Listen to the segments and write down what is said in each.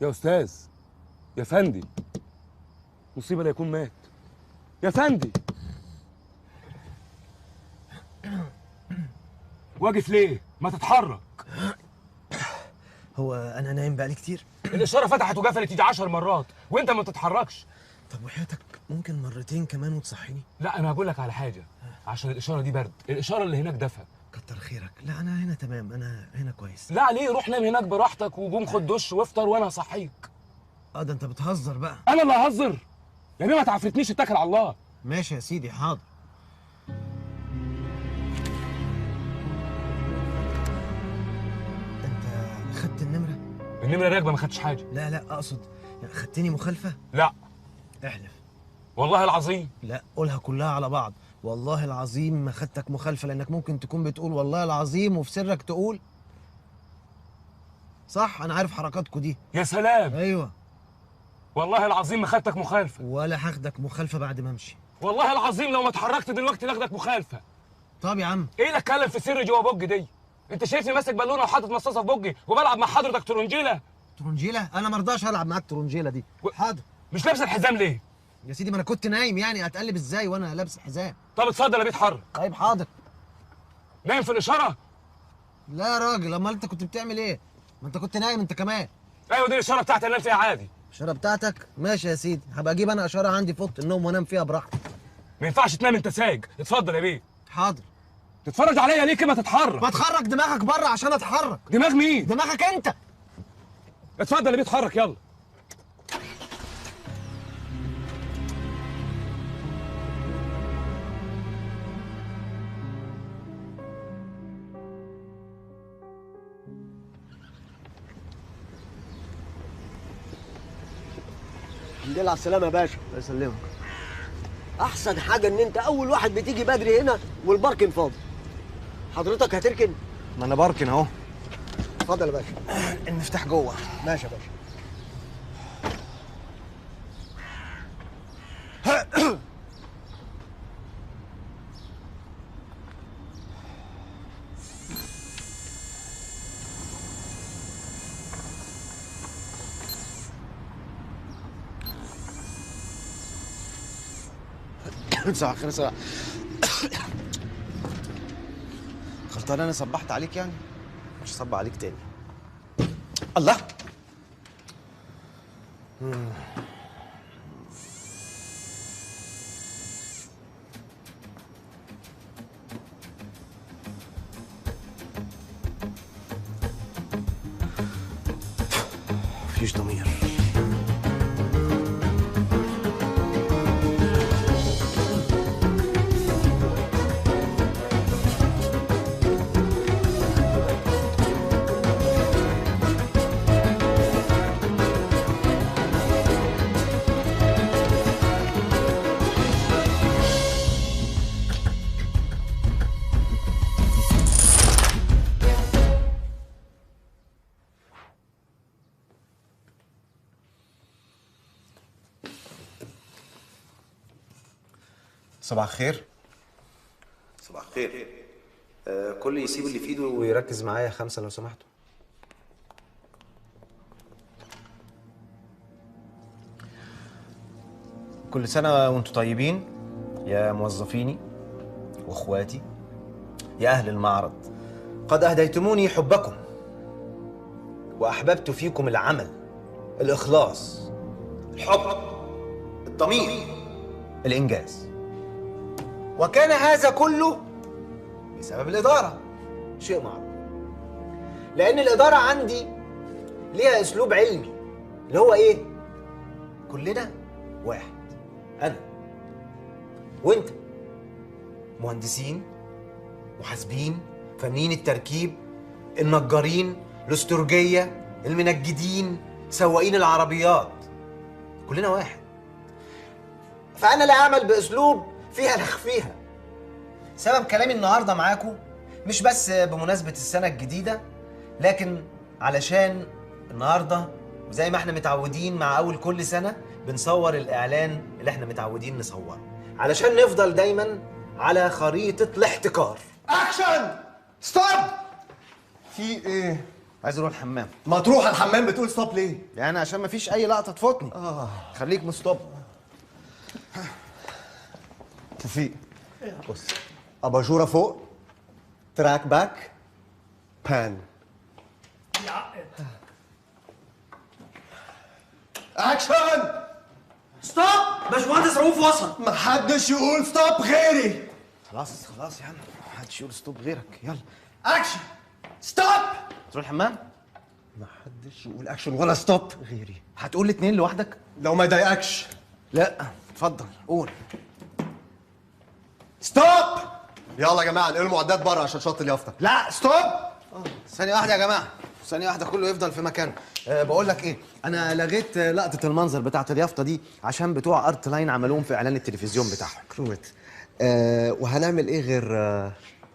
يا استاذ، يا فندي، مصيبه لا يكون مات. يا فندي، واقف ليه؟ ما تتحرك. هو انا نايم بقالي كتير؟ الاشاره فتحت وقفلت يجي 10 مرات وانت ما تتحركش. طب وحياتك ممكن مرتين كمان وتصحيني؟ لا انا هقول لك على حاجه، عشان الاشاره دي برد، الاشاره اللي هناك دفى. كتر خيرك. لا انا هنا تمام، انا هنا كويس. لا ليه؟ روح نام هناك براحتك وقوم خد دش وافطر وانا هصحيك. ده انت بتهزر بقى. انا اللي ههزر؟ يا بيه ما تعفرتنيش، اتكل على الله. ماشي يا سيدي، حاضر. انت خدت النمره؟ النمره راكبه، ما خدتش حاجه. لا لا، اقصد يعني خدتني مخالفه؟ لا احلف. والله العظيم. لا قولها كلها على بعض. والله العظيم ما خدتك مخالفه، لانك ممكن تكون بتقول والله العظيم وفي سرك تقول صح. انا عارف حركاتكوا دي. يا سلام. ايوه. والله العظيم ما خدتك مخالفه. ولا هاخدك مخالفه بعد ما امشي. والله العظيم لو ما اتحركت دلوقتي لاخدك مخالفه. طب يا عم. ايه اللي اتكلم في سر جوا بوجي دي؟ انت شايفني ماسك بالونه وحاطط مصاصه في بوجي وبلعب مع حضرتك ترنجيله؟ ترنجيله؟ انا ما رضاش العب معاك ترنجيله دي. حاضر. مش لابس الحزام ليه؟ يا سيدي ما انا كنت نايم، يعني هتقلب ازاي وانا لابس حزام؟ طب اتفضل يا بيه اتحرك. طيب حاضر. نايم في الاشاره؟ لا يا راجل، امال انت كنت بتعمل ايه؟ ما انت كنت نايم انت كمان. ايوه دي الاشاره بتاعتي انام فيها عادي. الاشاره بتاعتك؟ ماشي يا سيدي، هبقى اجيب انا اشاره عندي في اوضه النوم وانام فيها براحتي. ما ينفعش تنام انت سايق. اتفضل يا بيه. حاضر. تتفرج عليا ليه كده؟ ما تتحرك. ما تخرج دماغك بره عشان اتحرك. دماغ مين؟ دماغك انت. اتفضل يا بيه اتحرك يلا. الحمد لله على السلامة يا باشا. الله يسلمك. أحسن حاجة إن أنت أول واحد بتيجي بدري هنا والباركن فاضي. حضرتك هتركن؟ ما انا بركن اهو. اتفضل يا باشا. المفتاح جوه. ماشي يا باشا. صباح الخير. صباح غلطان، انا صبحت عليك يعني؟ مش هصب عليك تاني. الله. مفيش ضمير. صباح الخير. صباح الخير. كل يسيب اللي في ايده ويركز معايا 5 لو سمحتوا. كل سنة وانتم طيبين يا موظفيني واخواتي يا أهل المعرض. قد أهديتموني حبكم وأحببت فيكم العمل، الإخلاص، الحب، الضمير، الإنجاز. وكان هذا كله بسبب الإدارة. شيء معروف، لأن الإدارة عندي ليها أسلوب علمي اللي هو إيه؟ كلنا واحد. أنا وأنت، مهندسين، محاسبين، فنيين التركيب، النجارين، الاسترجية، المنجدين، سواقين العربيات، كلنا واحد. فأنا لا أعمل بأسلوب فيها نخفيها. سبب كلامي النهارده معاكم مش بس بمناسبة السنة الجديدة، لكن علشان النهارده وزي ما احنا متعودين مع أول كل سنة بنصور الإعلان اللي احنا متعودين نصوره، علشان نفضل دايما على خريطة الاحتكار. اكشن ستوب. في ايه؟ عايز اروح الحمام. ما تروح الحمام بتقول ستوب ليه؟ يعني عشان ما فيش اي لقطه تفوتني. خليك مستوب. توفيق بص، اباجوره فوق، تراك باك، بان. اكشن. ستوب. باشمهندس رؤوف وصل. محدش يقول ستوب غيري. خلاص يا عم، محدش يقول ستوب غيرك. يلا اكشن. ستوب. تروح الحمام. محدش يقول اكشن ولا ستوب غيري. هتقول الاتنين لوحدك؟ لو ما يضايقكش. لا اتفضل قول. ستوب. يلا يا جماعه نقل المعدات بره عشان شط اليافطه. لا ستوب. ثانية واحدة يا جماعة، ثانية واحدة، كله يفضل في مكانه. بقول لك ايه، انا لغيت لقطة المنظر بتاعت اليافطة دي عشان بتوع ارت لاين عملوهم في اعلان التلفزيون بتاعهم. كروت. وهنعمل ايه غير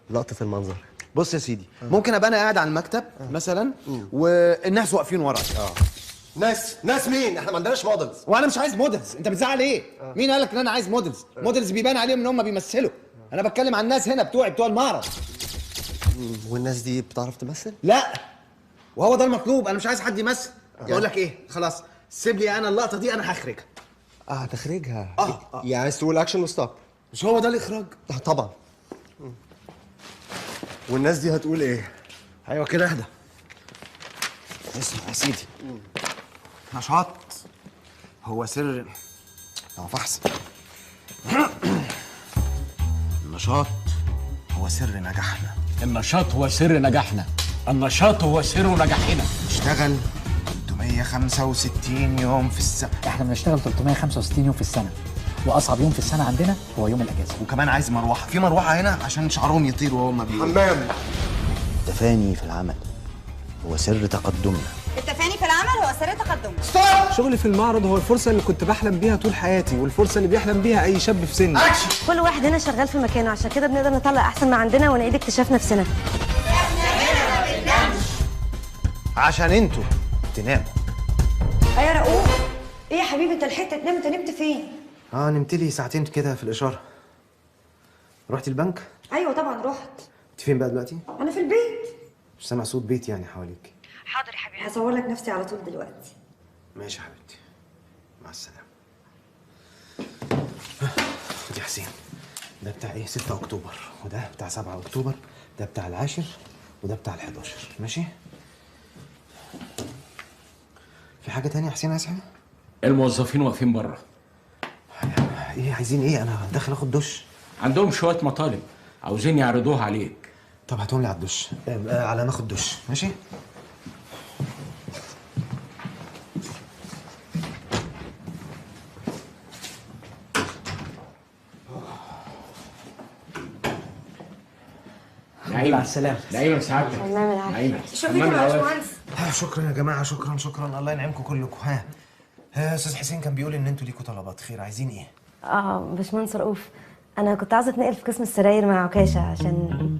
لقطه المنظر؟ بص يا سيدي، ممكن ابقى انا قاعد على المكتب مثلا والناس واقفين ورايا. ناس مين؟ احنا ما عندناش مودلز. وانا مش عايز مودلز، انت بتزعل ايه؟ مين قالك ان انا عايز مودلز؟ مودلز بيبان عليهم ان هم بيمثلوا. انا بتكلم عن الناس هنا بتوع المعرض. والناس دي بتعرف تمثل؟ لا، وهو ده المطلوب، انا مش عايز حد يمثل. بقول لك ايه، خلاص سيب لي انا اللقطة دي، انا هخرجها. هتخرجها. يعني عايز تقول اكشن وستوب؟ مش هو ده الاخراج؟ طبعا. والناس دي هتقول ايه؟ ايوه كده، اهدى. اسمع يا سيدي، نشاط هو سر فحص. النشاط هو سر نجاحنا. النشاط هو سر نجاحنا. النشاط هو سر نجاحنا. نشتغل 365 يوم في السنة. احنا بنشتغل 365 يوم في السنة، واصعب يوم في السنة عندنا هو يوم الاجازة. وكمان عايز مروحة، في مروحة هنا عشان شعرهم يطير وهم بيقولوا. حمام. التفاني في العمل هو سر تقدمنا. التفاني في العمل هو سر تقدمنا. شغلي في المعرض هو الفرصة اللي كنت بحلم بيها طول حياتي، والفرصة اللي بيحلم بيها أي شاب في سني. كل واحد هنا شغال في مكانه، عشان كده بنقدر نطلع أحسن ما عندنا ونعيد اكتشاف نفسنا. عشان انتوا تناموا. يا رؤوف، ايه يا حبيبي انت لحقت تنام؟ انت نمت فين؟ نمت لي ساعتين كده في الإشارة. رحتي البنك؟ ايوه طبعا رحت. انت فين بقى دلوقتي؟ انا في البيت. مش سامع صوت بيت يعني حواليك. حاضر يا حبيبي، هصور لك نفسي على طول دلوقتي. ماشي يا حبيبتي، مع السلامة. خد يا حسين، ده بتاع ايه 6 أكتوبر، وده بتاع 7 أكتوبر، ده بتاع العاشر، وده بتاع ال11. ماشي؟ في حاجة تانية يا حسين عايز حاجة؟ الموظفين واقفين بره. ايه عايزين ايه؟ أنا داخل آخد دش. عندهم شوية مطالب عاوزين يعرضوها عليك. طب هاتهم لي على الدش، على ما آخد دش، ماشي؟ نعيمة، السلام. نعيمة سعادتك. نعيمة. شكرا يا باشمهندس. شكرا يا جماعة، شكرا، الله ينعمكم كلكم. أستاذ حسين كان بيقول إن أنتوا ليكوا طلبات خير، عايزين إيه؟ باشمهندس رؤوف، أنا كنت عاوزة أتنقل في قسم السراير مع عكاشة عشان.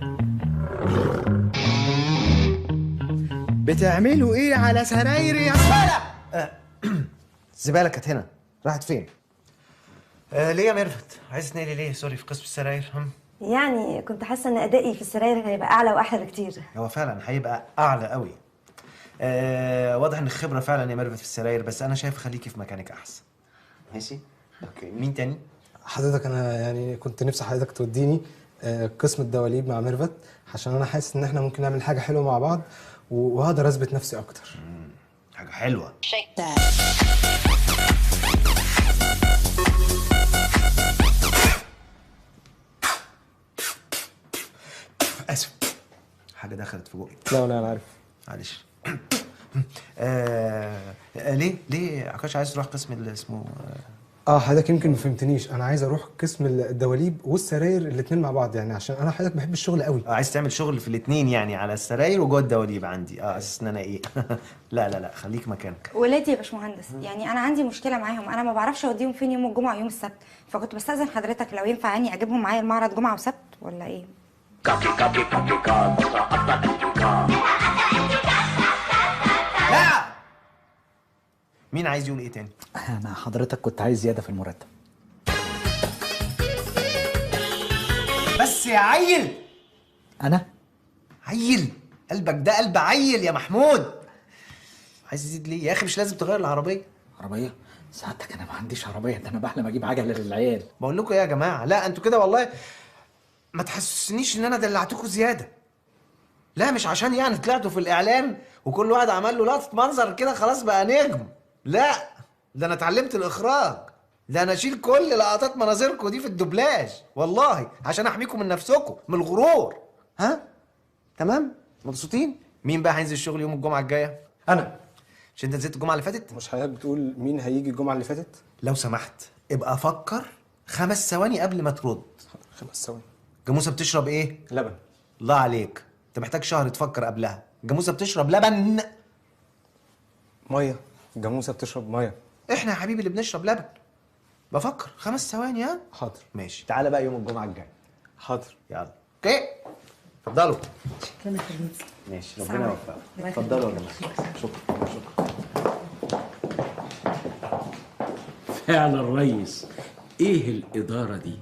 بتعملوا إيه على سراير يا زبالة؟ الزبالة كانت هنا، راحت فين؟ ليه يا ميرفت؟ عايز تنقلي ليه؟ سوري، في قسم السراير. يعني كنت حاسة إن أدائي في السراير هيبقى أعلى وأحلى بكتير. هو فعلا هيبقى أعلى قوي. واضح إن الخبرة فعلا يا ميرفت في السراير، بس أنا شايف خليكي في مكانك أحسن. ماشي؟ أوكي، مين تاني؟ حضرتك أنا يعني كنت نفسي حضرتك توديني قسم الدواليب مع ميرفت، عشان أنا حاسس إن إحنا ممكن نعمل حاجة حلوة مع بعض، وهقدر أثبت نفسي أكتر. حاجة حلوة. آسف، حاجة دخلت في بوقي. لا أنا عارف. معلش. ليه عكاش عايز تروح قسم اللي اسمه حضرتك يمكن ما فهمتنيش، انا عايز اروح قسم الدواليب والسراير الاثنين مع بعض، يعني عشان انا حضرتك بحب الشغل قوي. عايز تعمل شغل في الاثنين يعني، على السراير وجوه الدواليب عندي. اساس ان انا ايه؟ لا خليك مكانك. ولادي يا باشمهندس، يعني انا عندي مشكله معاهم، انا ما بعرفش اوديهم فين يوم الجمعه ويوم السبت، فكنت بستاذن حضرتك لو ينفع يعني اجيبهم معايا المعرض جمعه وسبت ولا ايه؟ لا، مين عايز يقول ايه تاني؟ انا حضرتك كنت عايز زيادة في المرتب. بس يا عيل. انا؟ عيل قلبك ده قلب عيل يا محمود. عايز تزيد ليه يا اخي؟ مش لازم تغير العربيه. عربيه؟ سعادتك انا ما عنديش عربيه، ده انا بحلم اجيب عجله للعيال. بقول لكم ايه يا جماعه، لا انتوا كده والله ما تحسسنيش ان انا دلعتكم زياده. لا مش عشان يعني طلعتوا في الاعلان وكل واحد عمل له لقطه منظر كده خلاص بقى نجم، لا ده انا اتعلمت الاخراج، ده انا اشيل كل لقطات مناظركم دي في الدوبلاج والله عشان احميكم من نفسكم من الغرور. ها تمام مبسوطين؟ مين بقى هينزل الشغل يوم الجمعه الجايه؟ انا. مش انت نزلت الجمعه اللي فاتت؟ مش حضرتك بتقول مين هيجي الجمعه اللي فاتت؟ لو سمحت ابقى فكر 5 ثواني قبل ما ترد. 5 ثواني. جاموسه بتشرب ايه؟ لبن. الله عليك، انت محتاج شهر تفكر قبلها. جاموسه بتشرب لبن. ميه. الجاموسه بتشرب ميه. احنا يا حبيبي اللي بنشرب لبن. بفكر 5 ثواني. ها حاضر. ماشي، تعالى بقى يوم الجمعه الجاي. حاضر. يلا اوكي اتفضلوا. شكرا يا خليل. ماشي ربنا يوفقك. اتفضلوا يا جماعه. شكرا شكرا. فعلا الريس، ايه الاداره دي؟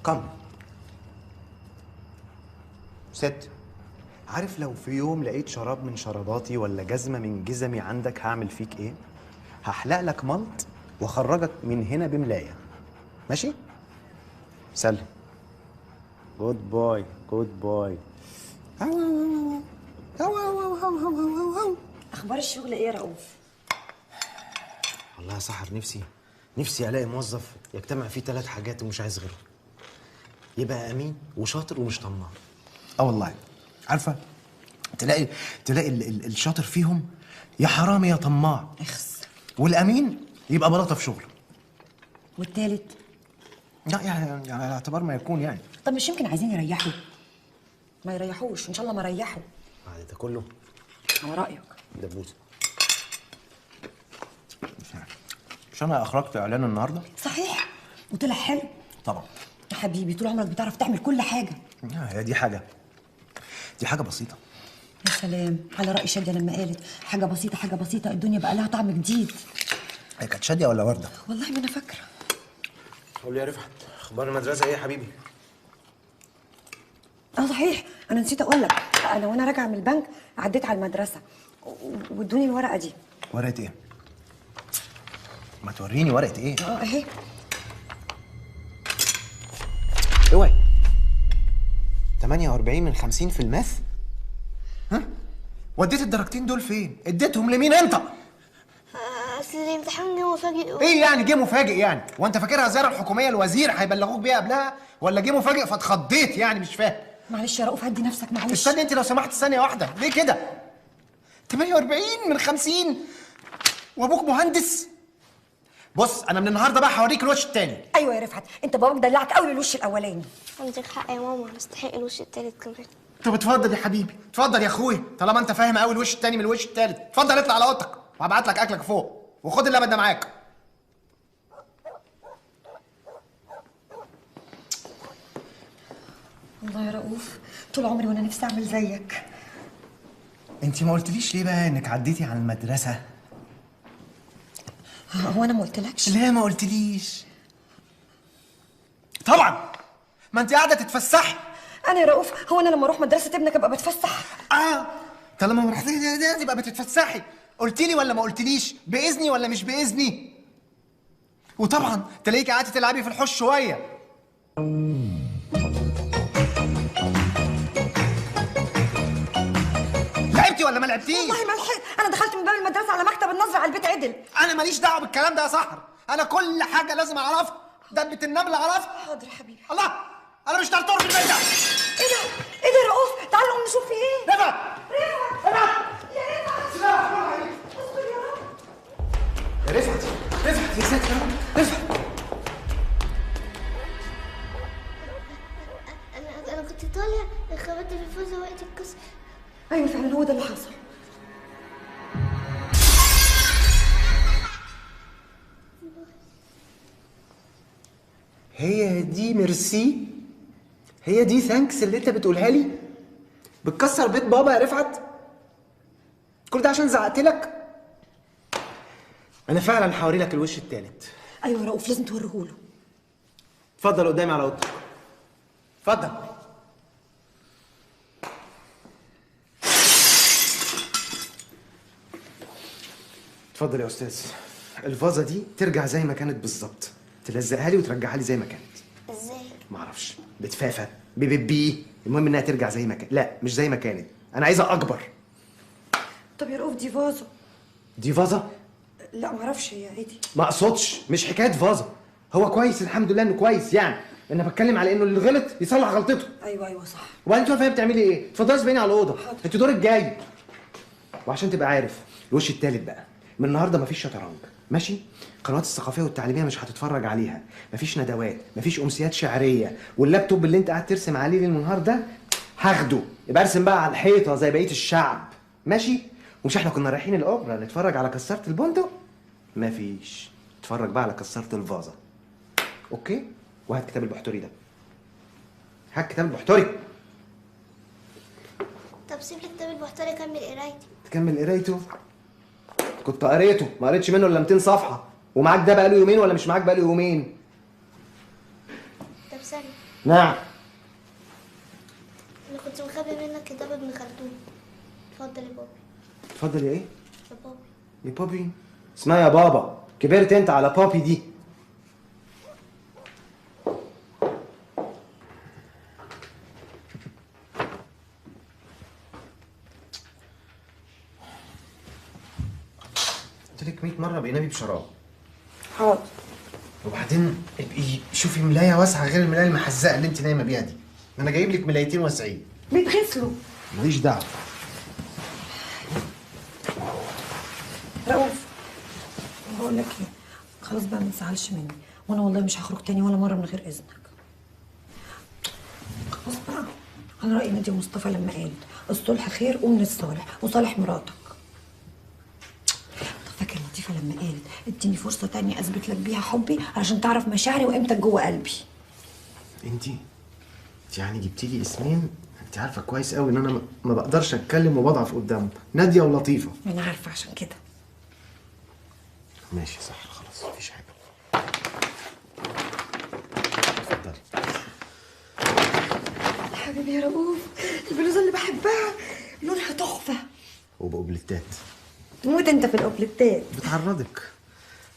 كم ست. عارف لو في يوم لقيت شراب من شراباتي ولا جزمه من جزمي عندك هعمل فيك ايه؟ هحلق لك ملط واخرجك من هنا بملايه. ماشي؟ سلم. جود بوي جود بوي. اخبار الشغل ايه يا رؤوف؟ والله يا سحر نفسي الاقي موظف يجتمع فيه 3 حاجات ومش عايز غيرهم. يبقى امين وشاطر ومش طماع. والله عارفه تلاقي الشاطر فيهم يا حرامي يا طماع. اخس. والامين يبقى بلاطه في شغله. والتالت؟ لا يعني على اعتبار ما يكون يعني. طب مش يمكن عايزين يريحوا؟ ما يريحوش ان شاء الله ما ريحوا. بعد ده كله على رايك. دبوس. مش انا اخرجت اعلان النهارده؟ صحيح وطلع حلو. طبعا يا حبيبي طول عمرك بتعرف تعمل كل حاجه. هي دي حاجه بسيطه. يا سلام على راي شاديه لما قالت حاجه بسيطه حاجه بسيطه الدنيا بقى لها طعم جديد. هي كانت شاديه ولا ورده؟ والله ما انا فاكره. قول لي يا رفعت اخبار المدرسه ايه يا حبيبي؟ صحيح انا نسيت اقول لك، انا وانا راجعه من البنك عديت على المدرسه وادوني الورقه دي. ورقه ايه؟ ما توريني ورقه ايه؟ اهي. اوعي 48 من 50 في الماث؟ ها؟ وديت الدرجتين دول فين؟ اديتهم لمين انت؟ اصل الامتحان جه مفاجئ. ايه يعني جه مفاجئ يعني؟ وانت فاكرها زياره الحكوميه الوزير هيبلغوك بيها قبلها؟ ولا جه مفاجئ فاتخضيت يعني مش فاهم؟ معلش يا رؤوف هدي نفسك معلش. استني انت لو سمحت ثانيه واحده، ليه كده؟ 48 من 50 وابوك مهندس؟ بص انا من النهارده بقى هوريك الوش التاني. ايوه يا رفعت انت باباك دلعك قوي للوش الاولاني. عندك حق يا ماما، نستحق الوش التالت كمان. طب اتفضل يا حبيبي، اتفضل يا اخويا، طالما انت فاهم قوي الوش التاني من الوش التالت، اتفضل اطلع على اوضتك وهبعت لك اكلك فوق، وخد اللبن ده معاك. والله يا رؤوف طول عمري وانا نفسي اعمل زيك. انت ما قلتليش ليه بقى انك عديتي على المدرسه؟ هو انا ما قلتلكش؟ ليه ما قلتليش؟ طبعا ما انت قاعده تتفسحي. انا يا رؤوف هو انا لما اروح مدرسه ابنك ابقى بتفسح؟ طالما ما رحتي يبقى بتتفسحي. قلتيلي ولا ما قلتليش؟ باذني ولا مش باذني؟ وطبعا تلاقيكي قعدتي تلعبي في الحوش شويه. لعبتي ولا ما لعبتيش؟ والله ما لحقت، انا دخلت من باب المدرسه على مكتب النظر على البيت عدل. انا ماليش دعوه بالكلام ده يا سحر، انا كل حاجه لازم اعرفها. دبه النمل اعرفها. حاضر يا حبيبي. الله انا مش طرطور في البيت ده. ايه ده يا رؤوف؟ تعال نقوم نشوف في ايه. رفعت يا رفعت يا ساتر رفعت. انا كنت طالع خبطت في الفوزه وقت الكسر. ايوه فعلا هو ده اللي حصل. هي دي ميرسي؟ هي دي ثانكس اللي انت بتقولها لي؟ بتكسر بيت بابا يا رفعت؟ كل ده عشان زعقت لك؟ انا فعلا هوري لك الوش التالت. ايوه يا رؤوف لازم توريهوله. اتفضل قدامي على اوضتك. اتفضل. اتفضل يا استاذ. الفازه دي ترجع زي ما كانت بالظبط، تلزقها لي وترجعها لي زي ما كانت. ازاي؟ معرفش، بتفافه ببيبي، المهم انها ترجع زي ما كانت. لا مش زي ما كانت، انا عايزها اكبر. طب يا رؤوف دي فازه. دي فازه؟ لا معرفش هي ايه دي. ما اقصدش، مش حكايه فازه. هو كويس الحمد لله انه كويس يعني. انا بتكلم على انه اللي غلط يصلح غلطته. ايوه صح. وبعدين انت واقفه بتعملي ايه؟ اتفضلي اسبقيني على الاوضه. انت دورك جاي. وعشان تبقى عارف الوش التالت بقى، من النهارده مفيش شطرنج، ماشي؟ القنوات الثقافيه والتعليميه مش هتتفرج عليها، مفيش ندوات، مفيش امسيات شعريه، واللابتوب اللي انت قاعد ترسم عليه ليل ونهار ده هاخده، يبقى ارسم بقى على الحيطه زي بقيه الشعب، ماشي؟ ومش احنا كنا رايحين الاوبرا نتفرج على كسرة البندق؟ مفيش، اتفرج بقى على كسرة الفازه. اوكي؟ وهات كتاب البحتري ده. هات كتاب البحتري. طب سيب لي كتاب البحتري اكمل قرايتي. تكمل قرايته؟ كنت قريته، ما قريتش منه الا 200 صفحه، ومعاك ده بقاله يومين ولا مش معاك بقاله يومين؟ طب ثانية. نعم. انا كنت مخبي منك كتاب ابن خلدون. اتفضل يا بابي. اتفضل يا ايه؟ يا بابي. يا بابي؟ اسمها يا بابا، كبرت انت على بابي دي. قلت لك 100 مره بينامي بشراب. حاضر. وبعدين ابقي شوفي ملايه واسعه غير الملايه المحزقه اللي انت نايمه بيها دي. انا جايب لك ملايتين واسعين. بيتغسلوا. ماليش دعوه. رؤوف بقول لك ايه، خلاص بقى ما تزعلش مني، وانا والله مش هخرج تاني ولا مره من غير اذنك. خلاص بقى، على راي ناديه مصطفى لما قالت الصلح خير ومن الصالح وصالح مراتك. طب فاكر لطيفه لما قالت اديني فرصه تانية اثبت لك بيها حبي علشان تعرف مشاعري وقيمتك جوه قلبي. انت يعني جبتي لي اسمين انت عارفه كويس قوي ان انا ما بقدرش اتكلم وبضعف قدامهم، ناديه ولطيفه. انا عارفه عشان كده. ماشي صح، خلاص مفيش حاجه. اتفضلي. حبيبي يا رؤوف، البلوزه اللي بحبها لونها تحفه. وبقبلتات. تموت انت في القبلتات. بتعرضك.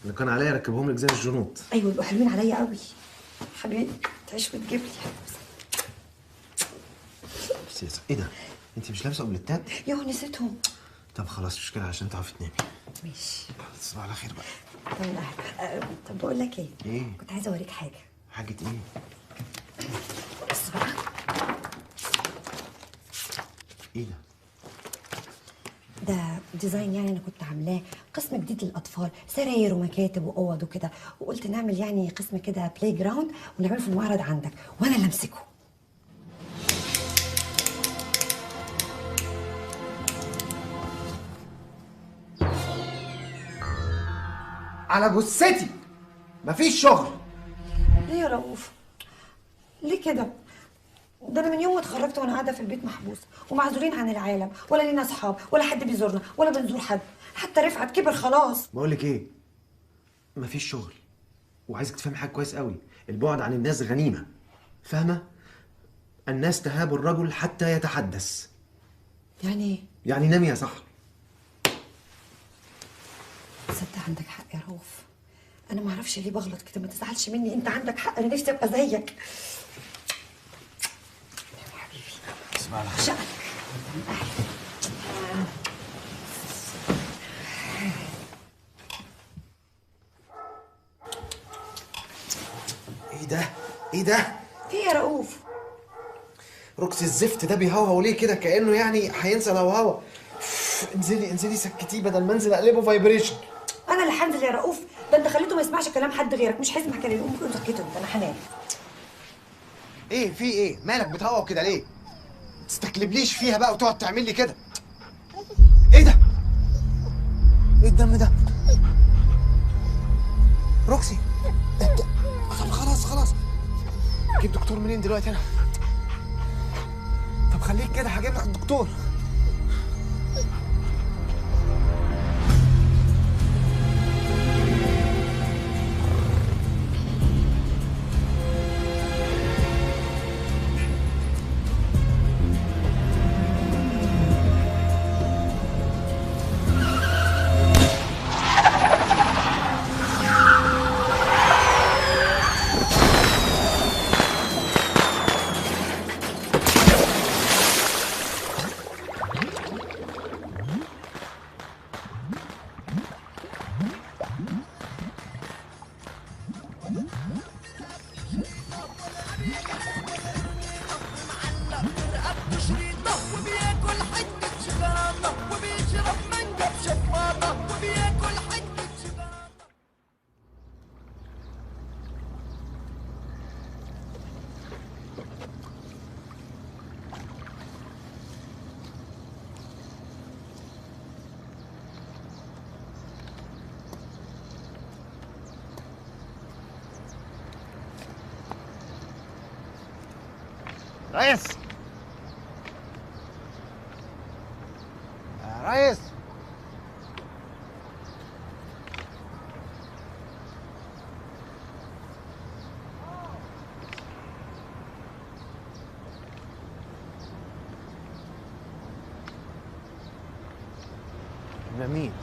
اللي كان عليا اركبهم لك زي الجنوط. ايوه يبقوا حلوين عليا قوي. حبيبي تعيش وتجيب لي. بس ايه ده؟ انت مش لابسه قبلتات؟ يوه نسيتهم. طب خلاص مش كده عشان تعرفي تنامي. ماشي. تصبح على خير بقى. طب بقول لك ايه؟ ايه؟ كنت عايزه اوريك حاجه. حاجه ايه؟ بص بقى. ايه ده؟ ده ديزاين يعني انا كنت عاملاه قسم جديد للاطفال، سراير ومكاتب واوض وكده، وقلت نعمل يعني قسم كده بلاي جراوند ونعمله في المعرض عندك وانا اللي امسكه. على جثتي مفيش شغل. ليه يا رؤوف؟ ليه كده؟ ده انا من يوم ما اتخرجت وانا قاعده في البيت محبوسه ومعزولين عن العالم، ولا لينا اصحاب ولا حد بيزورنا ولا بنزور حد، حتى رفعت كبر خلاص. بقول لك ايه؟ مفيش شغل، وعايزك تفهمي حاجه كويس قوي، البعد عن الناس غنيمه، فاهمه؟ الناس تهاب الرجل حتى يتحدث. يعني ايه؟ يعني نامي يا صاحبي. تصدق عندك حق يا رؤوف، انا ما اعرفش ليه بغلط كده، ما تزعلش مني، انت عندك حق، انا نفسي ابقى زيك. اسمع لك شقك. ايه ده؟ ايه ده؟ في يا رؤوف؟ روكسي الزفت ده بيهوهو ليه كده كانه يعني هينسى الهوهوه. انزلي انزلي سكتيه بدل ما انزل اقلبه فايبريشن. انا اللي هنزل يا رؤوف، ده انت خليته ما يسمعش كلام حد غيرك، مش هيسمع كلامي، قوم كده سكته انت، انا هنام. ايه في ايه؟ مالك بتهوهو كده ليه؟ ما تستكلبليش فيها بقى وتقعد تعمل لي كده. ايه ده؟ ايه الدم ده؟ روكسي طب خلاص خلاص، جيب دكتور منين دلوقتي انا؟ خليك كده هجيب لك الدكتور. ريس يا ريس، ده مين؟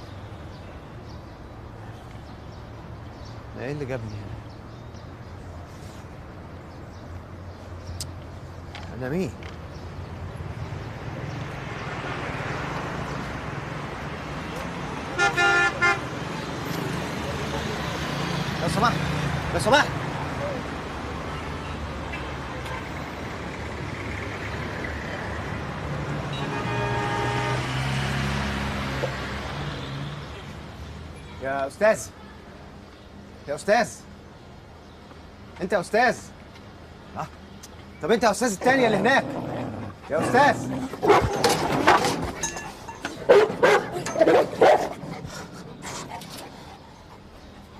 ده ايه اللي جابني هنا؟ أنا مين؟ لو سمحت لو سمحت. يا أستاذ، يا أستاذ، أنت يا أستاذ. طب أنت يا أستاذ التانية اللي هناك، يا أستاذ.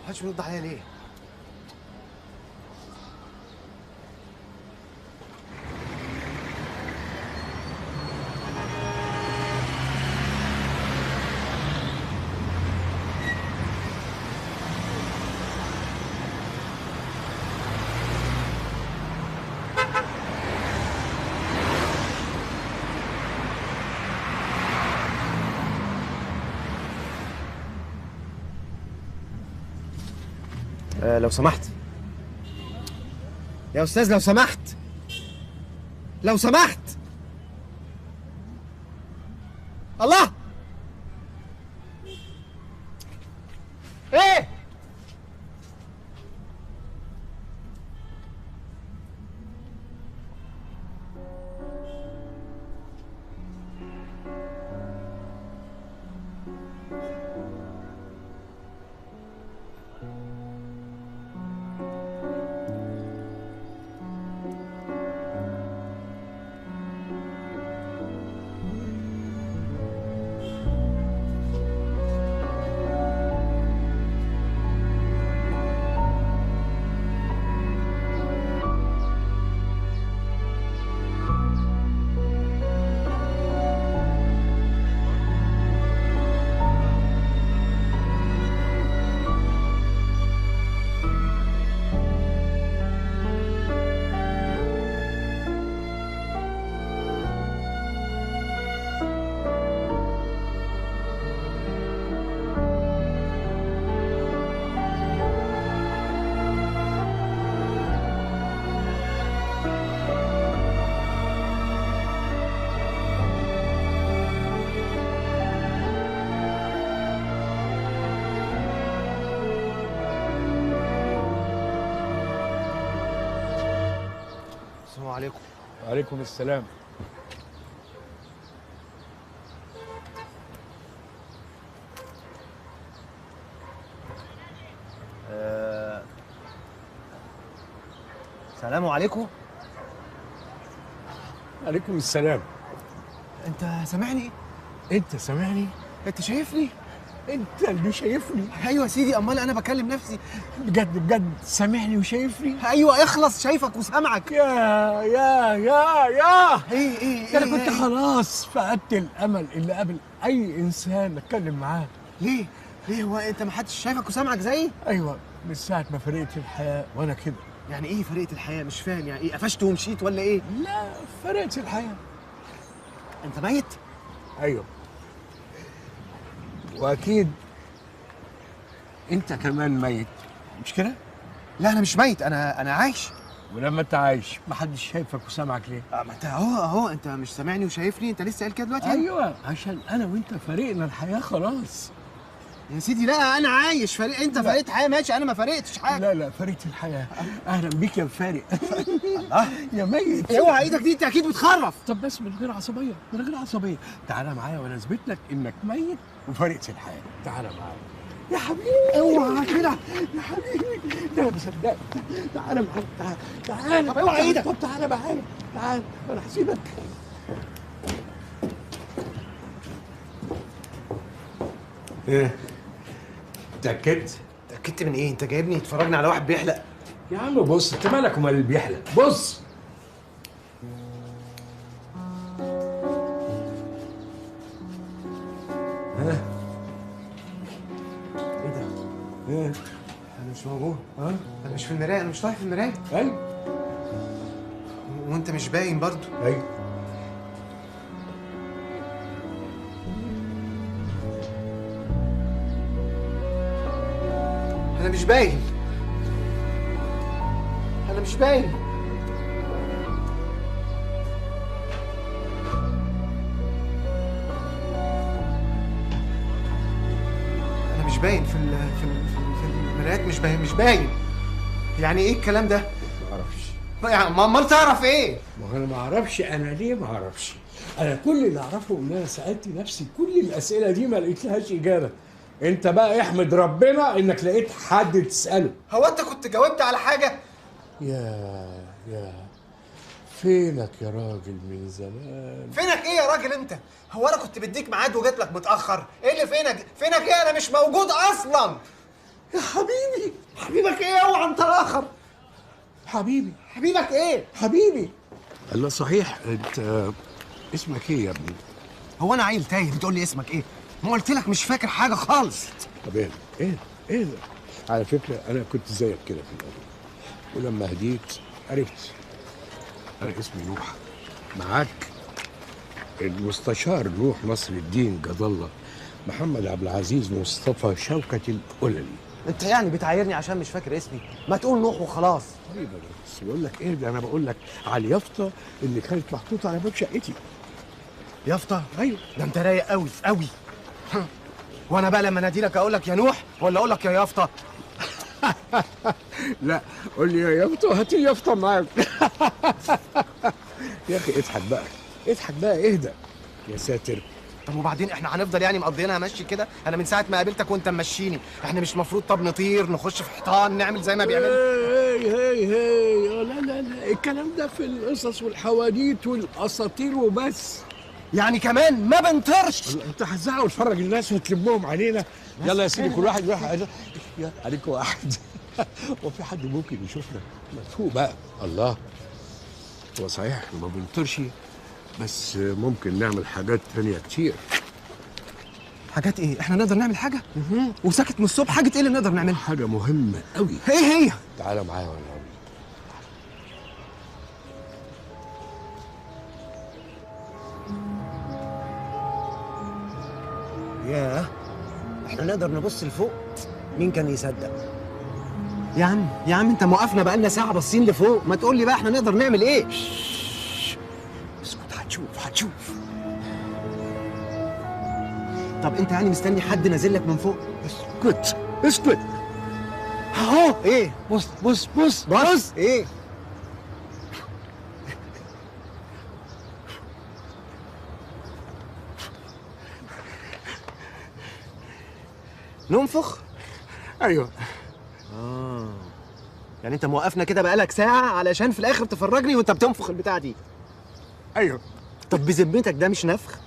محدش بيرد عليا ليه؟ لو سمحت يا أستاذ، لو سمحت لو سمحت. الله، ايه؟ السلام عليكم. وعليكم السلام. السلام عليكم. عليكم السلام. انت سامعني؟ انت سامعني؟ انت شايفني؟ انت اللي شايفني؟ ايوه يا سيدي، امال انا بكلم نفسي. بجد بجد سامعني وشايفني؟ ايوه اخلص، شايفك وسامعك. يا ايه انا كنت خلاص فقدت الامل اللي قبل اي انسان اتكلم معاه. ليه هو انت ما حدش شايفك وسامعك زيي؟ ايوه، من ساعه ما فرقت الحياه وانا كده. يعني ايه فرقت الحياه؟ مش فاهم، يعني ايه قفشت ومشيت ولا ايه؟ لا، فرقت الحياه. انت ميت؟ ايوه، واكيد انت كمان ميت، مش كده؟ لا انا مش ميت، انا عايش. ولما انت عايش محدش شايفك وسامعك ليه؟ ما انت اهو انت مش سامعني وشايفني، انت لسه قايل كده دلوقتي. ايوه، عشان انا وانت فرقنا الحياه خلاص. يا سيدي لا، انا عايش. انت فرقت حياه ماشي، انا ما فرقتش حاجه. لا فرقت الحياه. اهلا بيك يا فارق. الله يا ميت. اوعى ايدك دي، انت اكيد بتخرف. طب بس من غير عصبيه، تعالى معايا وانا اثبت لك انك ميت وفرقت الحياه. تعالى معايا يا حبيبي. اوعى كده يا حبيبي، ده انا بصدقك. تعالى معايا، تعالى. طب اوعى ايدك. طب تعالى معايا، تعالى انا هسيبك. ايه؟ اتأكدت؟ اتأكدت من ايه؟ انت جايبني اتفرجنا على واحد بيحلق؟ يا عم بص، انت مالك ومال اللي بيحلق؟ بص. ها؟ ايه ده؟ ايه؟ انا مش موجود. انا مش في المرايه، انا مش طالع في المرايه. ايوه. وانت مش باين برضو. ايوه. انا مش باين. انا مش باين. انا مش باين في المرايات. مش باين. يعني ايه الكلام ده؟ ما اعرفش. امال تعرف ايه؟ ما انا ما اعرفش. انا ليه ما اعرفش؟ انا كل اللي اعرفه ان انا سالت نفسي كل الاسئله دي ما لقيتلهاش اجابه. انت بقى احمد ربنا انك لقيت حد تساله. هو انت كنت جاوبت على حاجه؟ يا فينك يا راجل من زمان؟ فينك ايه يا راجل انت؟ هو انا كنت بديك ميعاد وجيت لك متاخر؟ ايه اللي فينك ايه؟ انا مش موجود اصلا يا حبيبي. حبيبك ايه؟ اوعى انت الاخر. حبيبك ايه؟ حبيبي. الله صحيح، انت اسمك ايه يا ابني؟ هو انا عيل تايه بتقول لي اسمك ايه؟ ما قلت لك مش فاكر حاجه خالص. طب ايه ده؟ على فكره انا كنت زيك كده في الاول، ولما هديت عرفت. انا اسمي نوح. معاك المستشار نوح نصر الدين جد الله محمد عبد العزيز مصطفى شوكة القللي. انت يعني بتعايرني عشان مش فاكر اسمي؟ ما تقول نوح وخلاص. طيب بس بقول لك ايه ده؟ انا بقول لك على اليافطه اللي كانت محطوطه على باب شقتي. يافطه؟ ايوه. ده انت رايق قوي قوي. وانا بقى لما انادي لك اقول لك يا نوح ولا اقول لك يا يافطه؟ لا، قول لي يا يافطه، هات لي يافطه معاك. يا اخي اضحك بقى، اهدى يا ساتر. طب وبعدين احنا هنفضل يعني مقضيينها ماشي كده؟ انا من ساعه ما قابلتك وانت ممشيني. احنا مش المفروض طب نطير نخش في حيطان نعمل زي ما بيعملوا؟ هي لا الكلام ده في القصص والحواديت والاساطير وبس. يعني كمان ما بنطرش؟ انت هتزعق وتفرج الناس وتلمهم علينا. يلا يا سيدي، كل واحد يروح عليك واحد. وفي حد ممكن يشوفنا؟ مفهوم بقى. الله، هو صحيح ما بنطرش، بس ممكن نعمل حاجات تانية كتير. حاجات ايه؟ احنا نقدر نعمل حاجه؟ وساكت من الصبح. حاجه ايه اللي نقدر نعملها؟ حاجه مهمه قوي. ايه هي؟ تعالى معايا ولا ياه، احنا نقدر نبص لفوق؟ مين كان يصدق؟ يا عم انت موقفنا بقالنا ساعه باصين لفوق. ما تقول لي بقى احنا نقدر نعمل ايه؟ اسكت، هتشوف. طب انت يعني مستني حد نازل لك من فوق؟ اسكت اهو. ايه؟ بص ايه؟ ننفخ؟ ايوه. يعني انت موقفنا كده بقالك ساعه علشان في الاخر تفرجني وانت بتنفخ البتاعه دي؟ ايوه. طب بذمتك ده مش نفخ؟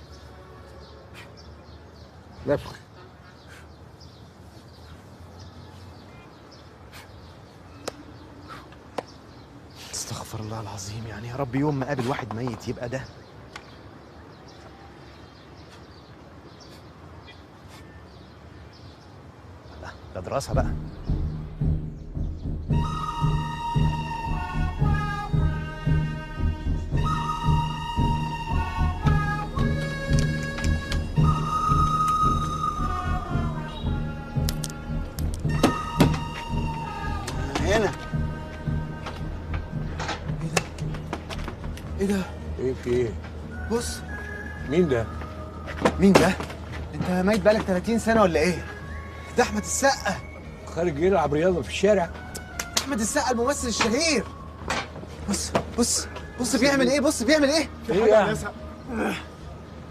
نفخ. الله العظيم، يعني يا رب يوم ما قابل واحد ميت يبقى ده. لا ده دراسة بقى. هنا. ايه ده؟ ايه في ايه؟ بص. مين ده؟ مين ده؟ انت ميت بقالك 30 سنة ولا ايه؟ ده احمد السقا. خارج يلعب رياضة في الشارع؟ احمد السقا الممثل الشهير. بص بص بص بيعمل ايه؟ بص بيعمل ايه؟ ايه يا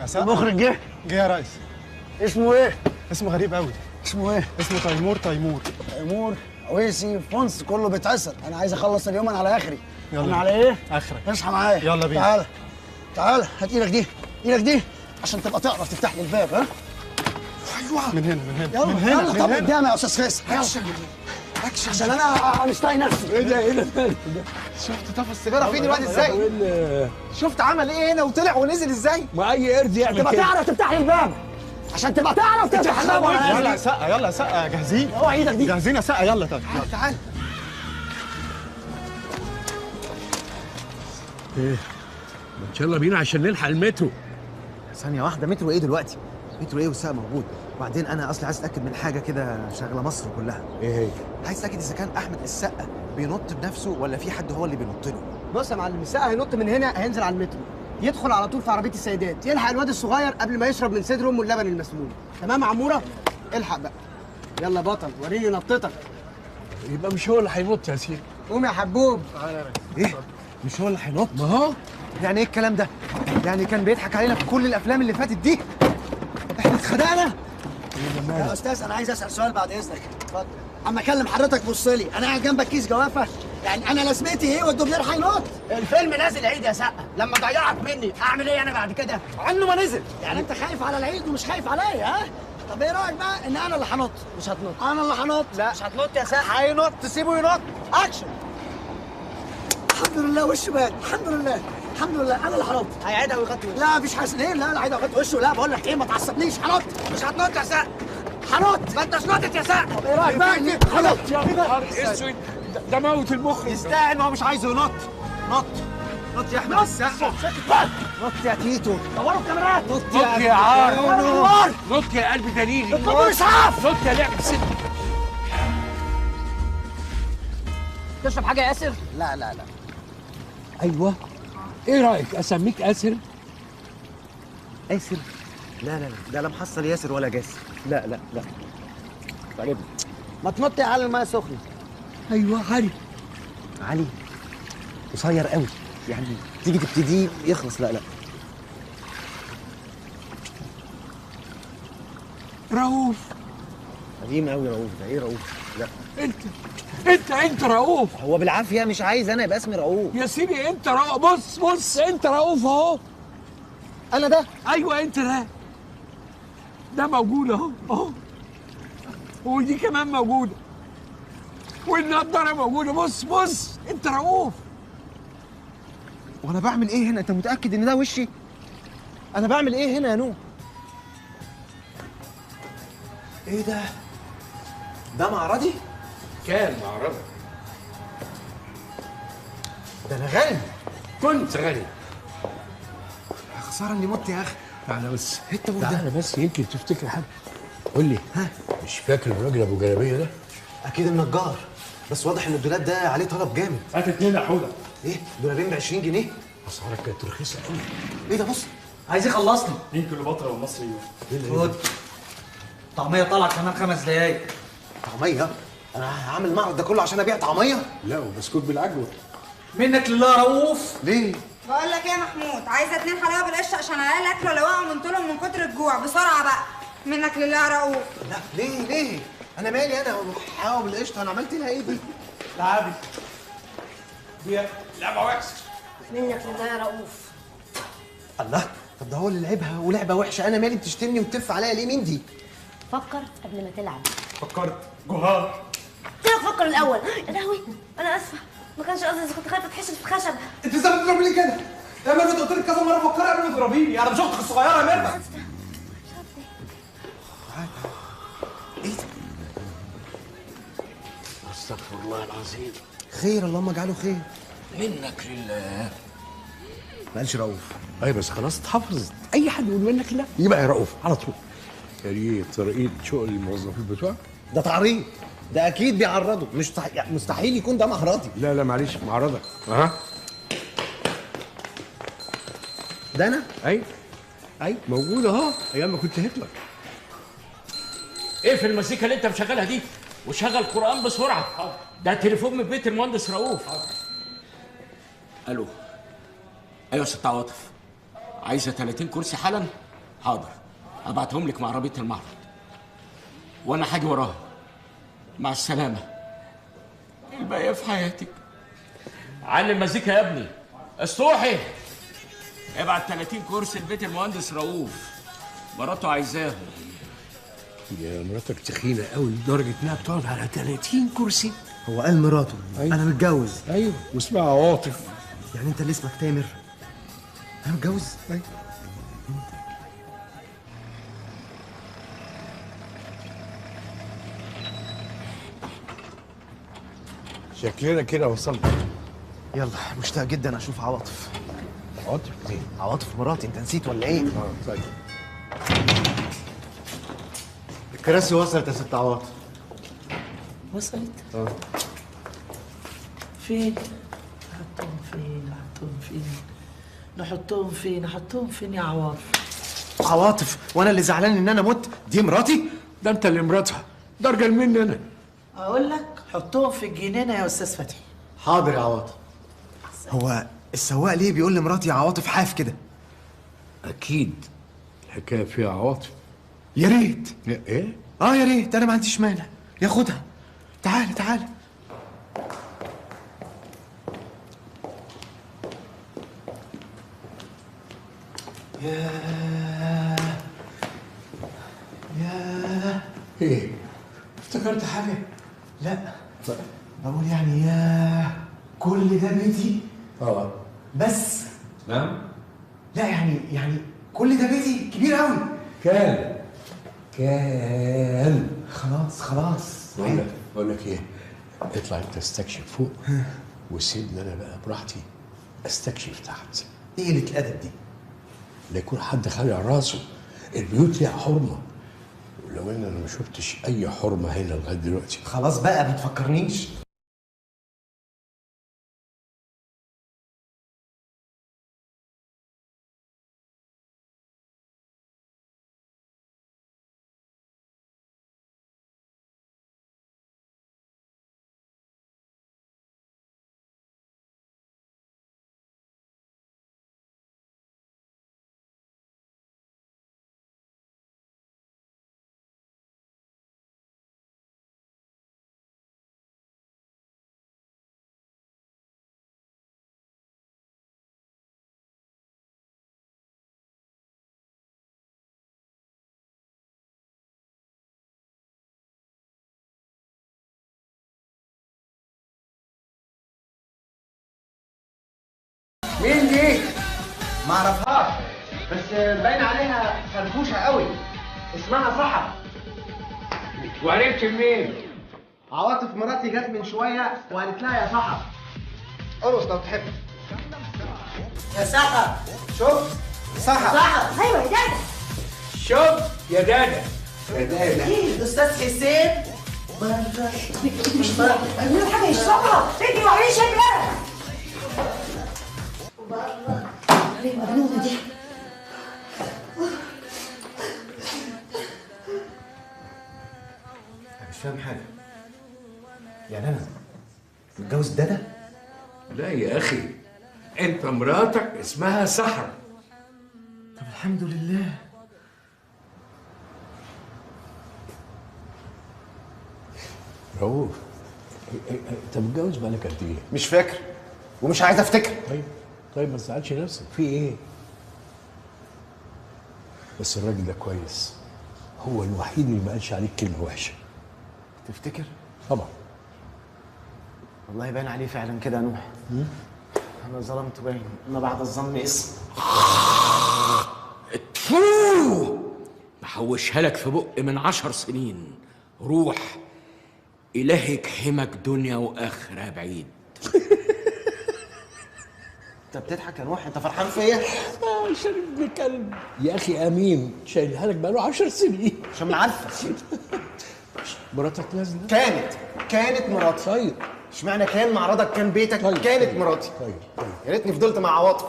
سقا؟ المخرج جه. جه يا ريس. اسمه ايه؟ اسمه غريب قوي. اسمه ايه؟ اسمه تيمور. تيمور عويسي فونس كله بيتعسر. انا عايز اخلص اليوم انا على اخري. يلا. انا على ايه؟ اخرك. اصحى معايا. يلا بينا. تعالى تعالى هات ايدك دي عشان تبقى تعرف تفتح لي الباب. ها؟ ايوه. من هنا يلا من هنا يلا. طب قدامي يا استاذ فيصل. اكشن اكشن. عشان انا مش طايق نفسي. ايه ده شفت طفى السيجاره فين الواد ازاي؟ شفت عمل ايه هنا وطلع ونزل ازاي؟ ما اي قرد يعمل كده. تبقى تعرف تفتح لي الباب عشان تبقى تعرف تفتح الباب. يلا يا سقا يلا يا سقا جاهزين؟ اوعى ايدك دي. جاهزين يا سقا يلا. طيب تعال. ايه؟ ما يلا بينا عشان نلحق المترو. ثانية واحدة، مترو ايه دلوقتي؟ مترو ايه والسقا موجود؟ وبعدين انا اصلي عايز اتاكد من حاجة كده شغلة مصر كلها. ايه هي؟ عايز اتاكد اذا كان احمد السقا بينط بنفسه ولا في حد هو اللي بينط له. بص يا معلم، السقا هينط من هنا، هينزل على المترو، يدخل على طول في عربيه السيدات، يلحق الواد الصغير قبل ما يشرب من صدر امه اللبن المسموم. تمام يا عموره؟ الحق بقى. يلا بطل وريني نطتك. يبقى مش هو اللي هينط يا سيدي. قوم يا حبوب. ايه؟ مش هو اللي هينط؟ ما هو يعني ايه الكلام ده؟ يعني كان بيضحك علينا في كل الافلام اللي فاتت دي؟ احنا اتخدعنا؟ يا استاذ انا عايز اسال سؤال بعد اذنك. اتفضل. اما اكلم حضرتك بص لي، انا قاعد جنبك كيس جوافه، يعني انا لازمتي ايه والدوبلير هينط؟ الفيلم نازل عيد يا سقا، لما ضيعك مني اعمل ايه انا بعد كده؟ عنه ما نزل. يعني انت خايف على العيد ومش خايف عليا ها؟ طب ايه رايك بقى ان انا اللي هنط؟ مش هتنط. انا اللي هنط. لا مش هتنط يا سقا. هينط. سيبه ينط. اكشن. الحمد لله وشه بان. الحمد لله الحمد لله انا اللي هنط. هيعيدها ويغطي وشه. لا مفيش حاجه. ليه؟ لا هيعيدها ويغطي وشه. لا بقول لك ايه، ما تعصبنيش. هنط. مش هتنط يا سقا. هنط. ما انتش نطت يا سقا. طب ايه رايك بقى؟ هنط. يا نهار اسود، ده موت المخرج. يستاهل، ما هو مش عايزه ينط. نط يا احمد السقا. نط يا تيتو. دوروا الكاميرات. نط يا عار. نط يا قلب دليلي. اطلبوا اسعاف. نط يا لعبة ست. تشرب حاجه يا ياسر؟ لا لا لا. ايوه، ايه رايك اسميك اسر؟ اسر؟ لا لا لا، ده لا محصل ياسر ولا جاسر. لا لا لا. عجبني. ما تنط يا علي الميه سخنه. ايوه علي. علي قصير قوي، يعني تيجي تبتديه يخلص. لا لا. رؤوف. قديم قوي رؤوف. ده ايه رؤوف؟ لا انت رؤوف. هو بالعافيه مش عايز انا يبقى اسمي رؤوف يا سيدي. انت رؤوف. بص انت رؤوف اهو. انا ده؟ ايوه انت ده موجود اهو. ودي كمان موجوده، والنضاره موجوده. بص انت رؤوف. وانا بعمل ايه هنا؟ انت متاكد ان ده وشي؟ انا بعمل ايه هنا يا نور؟ ايه ده؟ ده معرضي؟ كان معرضي. ده انا غني. كنت غني. خساره اني مت يا اخي. تعالى بس. حته تعالى بس يمكن تفتكر حاجه. قول لي، مش فاكر الراجل ابو جلابيه ده؟ اكيد النجار، بس واضح ان الدولاب ده عليه طلب جامد. هات 2 يا حوده. ايه؟ دولابين ب 20 جنيه؟ اسعارك كانت رخيصه قوي. ايه ده؟ بص عايز يخلصني. 2 كيلو بطه والمصري. خد طعميه طالعه كمان 5 دقايق. طعميه؟ انا هعمل المعرض ده كله عشان ابيع طعميه؟ لا، وبسكوت بالعجوه. منك لله رؤوف. ليه؟ بقول لك ايه يا محمود، عايزه 2 حلاوه بالقشطه عشان العيال اكلوا اللي وقعوا من طولهم من كتر الجوع. بسرعه بقى. منك لله رؤوف. لا ليه؟ انا مالي انا وحاوه بالقشطه؟ انا عملت لها ايه دي؟ لعبي دي لعبه وحشه. منك لله يا رؤوف. الله، طب ده هو اللي لعبها ولعبه وحشه. انا مالي بتشتمني وتف عليا ليه؟ مين دي؟ فكر قبل ما تلعب. فكرت جهار. قلت لك فكر الاول. يا لهوي انا اسفه. ما كانش قصدي، كنت خايفه اتحشر في خشبه. انت ازاي بتضربيني كده؟ يا ميرفت قلت لك كذا مره فكري قبل ما تضربيني، انا مش اختك الصغيره يا ميرفت. ايه ده؟ استغفر الله العظيم. خير، اللهم اجعله خير. منك لله. ما قالش رؤوف. اي بس خلاص اتحفظت، اي حد يقول منك لله يبقى يا رؤوف على طول. يا ريت تراقيل شغل الموظفين بتوعك. ده تعريض، ده اكيد بيعرضوا، مش مستحيل يكون ده معرضي. لا لا معلش معرضك. اها ده انا؟ اي موجود اهو ايام ما كنت هتلر. ايه في المزيكا اللي انت مشغلها دي؟ وشغل قرآن بسرعة. ده تليفون من بيت المهندس رؤوف. الو. ايوه يا ست عواطف، عايزة 30 كرسي حالا؟ حاضر، ابعتهم لك مع عربية المعرض وانا هاجي وراها. مع السلامة. الباقية في حياتك. علم مزيكا يا ابني. اسطوحي ابعت 30 كرسي لبيت المهندس رؤوف، مراته عايزاهم. يا مراتك تخينة قوي لدرجة انها بتقعد على 30 كرسي. هو قال مراته. أيوة. انا متجوز. ايوه واسمها عواطف. يعني انت اللي اسمك تامر؟ انا متجوز؟ ايوه. شكلنا كده وصلنا. يلا مشتاق جدا اشوف عواطف. عواطف مين؟ عواطف مراتي، انت نسيت ولا ايه؟ طيب. الكراسي وصلت يا ست عواطف. وصلت؟ فين؟ نحطهم فين؟ نحطهم فين؟ نحطهم فين؟ نحطهم فين يا عواطف؟ عواطف وانا اللي زعلان ان انا مت؟ دي مراتي؟ ده انت اللي مراتها، ده ارجل مني انا. اقول لك حطهم في الجنينه يا استاذ فتحي. حاضر يا عواطف. هو السواق ليه بيقول لمراتي يا عواطف حاف كده؟ اكيد الحكايه فيها عواطف. يا ريت. ايه؟ يا ريت، انا ما عنديش مانع. ياخدها. تعالى تعالى. يا ايه؟ افتكرت حاجه؟ لا بقول يعني يا كل ده بيتي بس. نعم. لا يعني كل ده بيتي كبير قوي. كان خلاص. بقول لك ايه؟ اطلع انت استكشف فوق وسيبني انا بقى براحتي استكشف تحت. ايه قله الادب دي؟ لا يكون حد خالع راسه، البيوت ليها حرمه، ولو ان انا ما شفتش اي حرمه هنا لغايه دلوقتي. خلاص بقى ما تفكرنيش. مين دي؟ ما اعرفهاش بس باين عليها فرفوشه قوي. اسمها صحة. وعرفت منين؟ عواطف مراتي جت من شويه وقالت لها يا صحة. ارقص لو تحب. يا سحر شوف صحة. ايوه يا دادا. شوف يا دادا. ايه الاستاذ حسين؟ اعملوا حاجه يشربها. ادي وعليه شجره. ايه المجنونه دي؟ انا مش فاهم حاجه. يعني انا متجوز دادا؟ لا يا اخي، انت مراتك اسمها سحر. طب الحمد لله. رؤوف انت متجوز بقالك قد ايه؟ مش فاكر ومش عايز افتكر. طيب ما تزعلش نفسك، في ايه؟ بس الراجل ده كويس، هو الوحيد اللي ما قالش عليك كلمه وحشه. تفتكر؟ طبعا. والله باين عليه فعلا كده يا نوح. انا ظلمت باين، ما بعد الظن اسم. تفو محوشها لك في بق من 10 سنين. روح إلهك حمك دنيا وآخرة بعيد. انت بتضحك يا نوح؟ انت فرحان فيا؟ عشان ابن كلب يا اخي امين شايلها لك بقاله 10 سنين عشان معرفه. مراتك نازله؟ كانت مراتي. طيب اشمعنى كان معرضك كان بيتك؟ طيب. كانت مراتي. طيب يا ريتني فضلت مع عواطف.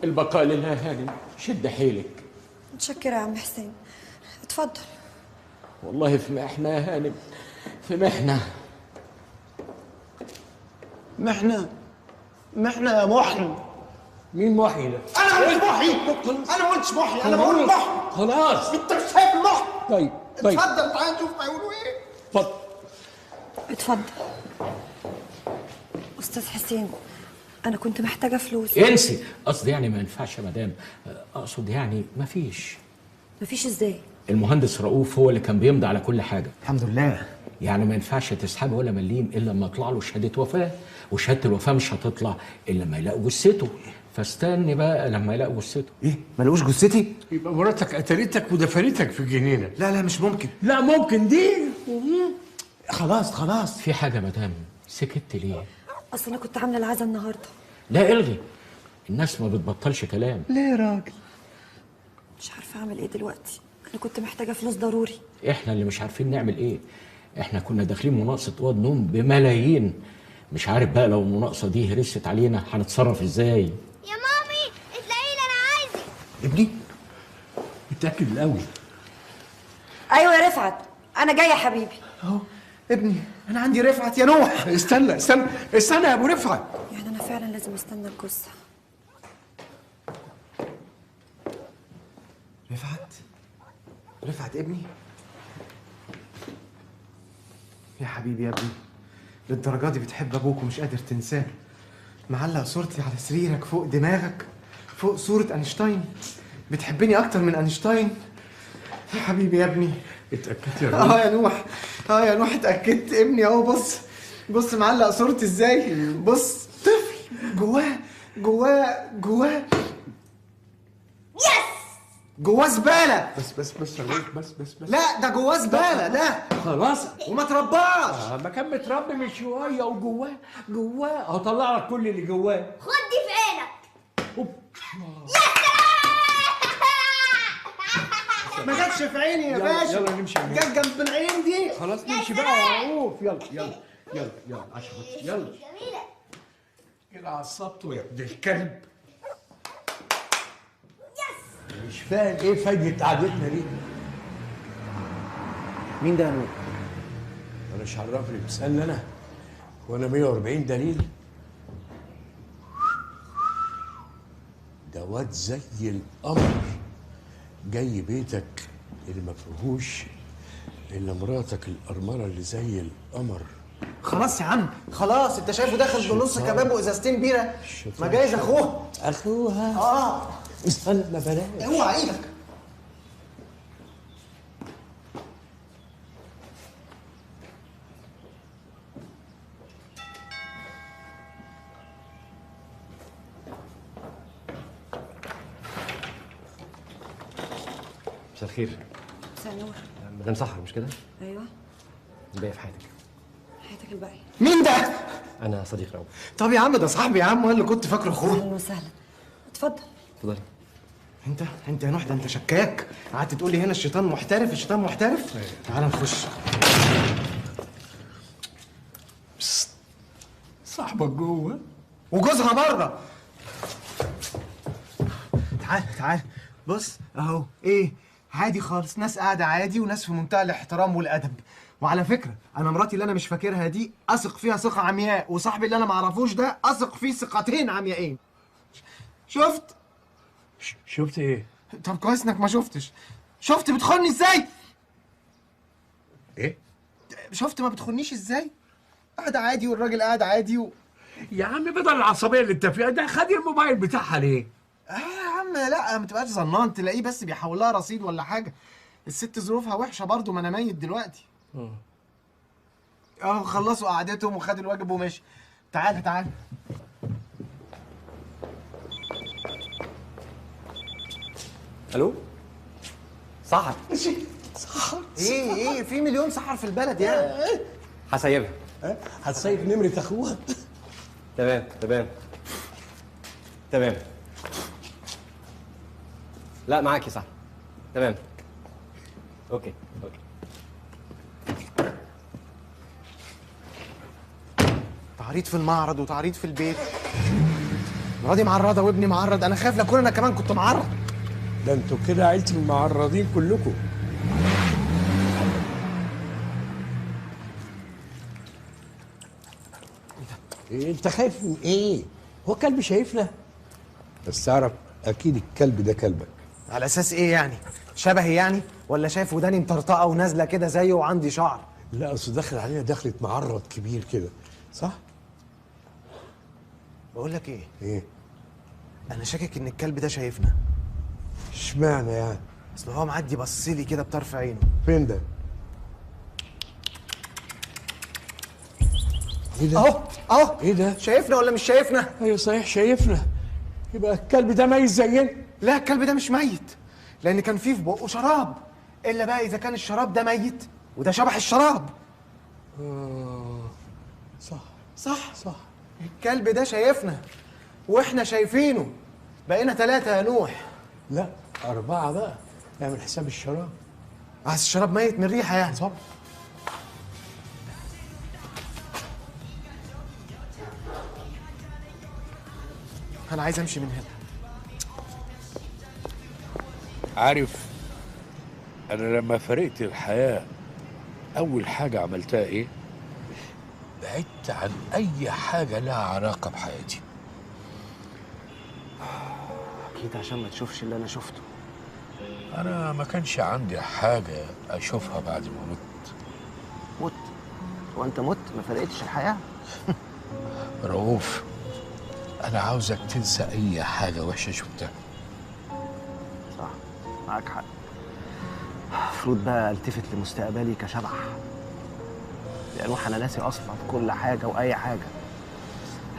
البقاء لله يا هانم، شد حيلك. متشكرة يا عم حسين، اتفضل. والله في محنة يا هانم، في محنة. محنة يا محن. مين محي ده؟ انا ما قلتش محي، انا ما قلتش محي، انا بقول محن. خلاص انت مش شايف المحن. طيب اتفضل تعال نشوف هيقولوا ايه. اتفضل اتفضل. استاذ حسين، انا كنت محتاجة فلوس. انسي، قصدي يعني ما ينفعش يا مدام، اقصد يعني مفيش. مفيش ازاي؟ المهندس رؤوف هو اللي كان بيمضي على كل حاجة. الحمد لله. يعني ما ينفعش تسحبي ولا مليم الا لما يطلع له شهاده وفاه، وشهاده الوفاه مش هتطلع الا لما يلاقوا جثته، فاستني بقى لما يلاقوا جثته. ايه؟ ما لقوش جثتي؟ يبقى مراتك قتلتك ودفنتك في الجنينه. لا مش ممكن. لا ممكن دي. خلاص. في حاجه يا مدام، سكت ليه؟ اصل انا كنت عاملة العزا النهاردة. لا الغي، الناس ما بتبطلش كلام. ليه يا راجل؟ مش عارفة اعمل ايه دلوقتي، انا كنت محتاجة فلوس ضروري. احنا اللي مش عارفين نعمل ايه. احنا كنا داخلين مناقصه اوض نوم بملايين، مش عارف بقى لو المناقصه دي هرست علينا هنتصرف ازاي. يا مامي اتلاقي لي انا عايزك. ابني؟ متاكد قوي؟ ايوه يا رفعت، انا جاية يا حبيبي. اهو ابني، انا عندي رفعت يا نوح. استنى يا ابو رفعت. يعني انا فعلا لازم استنى الجثة. رفعت ابني؟ يا حبيبي يا ابني، للدرجة دي بتحب ابوك ومش قادر تنساه؟ معلق صورتي على سريرك فوق دماغك، فوق صورة اينشتاين. بتحبني اكتر من اينشتاين يا حبيبي يا ابني. اتأكدت يا راجل؟ يا نوح اتأكدت. ابني اهو، بص معلق صورتي ازاي. بص طفل جواه جواه زبالة. بس لا ده جواه زبالة ده. خلاص وما ترباش. ما كان متربي من شويه وجواه اهو طلع لك كل اللي جواه. خد دي في عينك. ما جاتش في عيني يا باشا. يلا نمشي. جت جنب العين دي. خلاص نمشي بقى يا رؤوف. يلا عشان يلا جميلة. كده عصبته يا ابن الكلب. مش فاهم ايه فايدة قعدتنا دي. مين ده يا نور؟ انا مش عرفني، بتسألني انا وانا 140 دليل. ده واد زي القمر جاي بيتك اللي ما فيهوش الا مراتك القرمره اللي زي القمر. خلاص يا عم خلاص. انت شايفه داخل بنص كباب وازازتين بيره؟ ما جايز اخوها. استنى بلاش. اوعى ايدك. مساء الخير. مساء النور. مدام سحر مش كده؟ ايوه. الباقي في حياتك. حياتك الباقية. مين ده؟ انا صديق رؤوف. طب يا عم ده صاحبي يا عم، ولا كنت فاكره اخوه؟ اهلا وسهلا. اتفضل. اتفضلي. انت يا نوح ده انت شكاك. قعدت تقول لي هنا الشيطان محترف الشيطان محترف. تعال نخش. صاحبك جوه وجوزها بره. تعال بص اهو. ايه عادي خالص، ناس قاعده عادي وناس في منتهى الاحترام والادب. وعلى فكره انا مراتي اللي انا مش فاكرها دي اثق فيها ثقه عمياء، وصاحبي اللي انا ما اعرفوش ده اثق فيه ثقتين عمياءين. شفت ايه؟ طب كويس انك ما شفتش. شفت بتخوني ازاي؟ ايه؟ شفت ما بتخونيش ازاي؟ قاعده عادي والراجل قاعد عادي يا عم بدل العصبيه اللي انت فيها ده، خد الموبايل بتاعها ليه؟ يا عم لا ما تبقاش ظنان، تلاقيه بس بيحول لها رصيد ولا حاجه. الست ظروفها وحشه برضه، ما انا ميت دلوقتي. خلصوا قعدتهم وخدوا الواجب ومشي. تعالى تعالى. الو سحر. سحر ايه في مليون سحر في البلد يعني. هسيبها. هتسيب نمرة اخوها. تمام. لا معاكي صح. تمام. اوكي. تعريض في المعرض وتعريض في البيت. مراتي معرضه وابني معرض، انا خايف لا اكون انا كمان كنت معرض. ده انتوا كده عيلة المعرضين كلكم. إيه انت خايف من ايه؟ هو كلب شايفنا؟ بس تعرف اكيد الكلب ده كلبك. على اساس ايه يعني؟ شبهي يعني؟ ولا شايف وداني مطرطقه ونازله كده زيه وعندي شعر؟ لا اصل داخل علينا دخلة معرض كبير كده، صح؟ بقول لك ايه؟ ايه؟ انا شاكك ان الكلب ده شايفنا. اشمعنى يعني؟ اصل هو معدي بصلي كده بطرف عينه. فين ده؟ ايه ده؟ اهو ايه ده؟ شايفنا ولا مش شايفنا؟ ايوه صحيح شايفنا. يبقى الكلب ده ميت زينا؟ لا الكلب ده مش ميت، لان كان فيه في بقه شراب، الا بقى اذا كان الشراب ده ميت وده شبح الشراب. صح. الكلب ده شايفنا واحنا شايفينه. بقينا 3 يا نوح. لا 4 بقى. اعمل حساب الشراب. عايز الشراب ميت من ريحه يعني. طبعا. انا عايز امشي من هنا. عارف انا لما فرقت الحياة اول حاجة عملتها ايه؟ بعدت عن اي حاجة لها علاقة بحياتي. اكيد عشان ما تشوفش اللي انا شفته. انا ما كانش عندي حاجة اشوفها بعد ما مت. مت؟ وانت مت ما فرقتش الحياة؟ رؤوف انا عاوزك تنسى اي حاجة وحشة شفتها. صح معاك حق. المفروض بقى التفت لمستقبلي كشبح. يا نوح انا ناسي اصلا كل حاجه واي حاجه.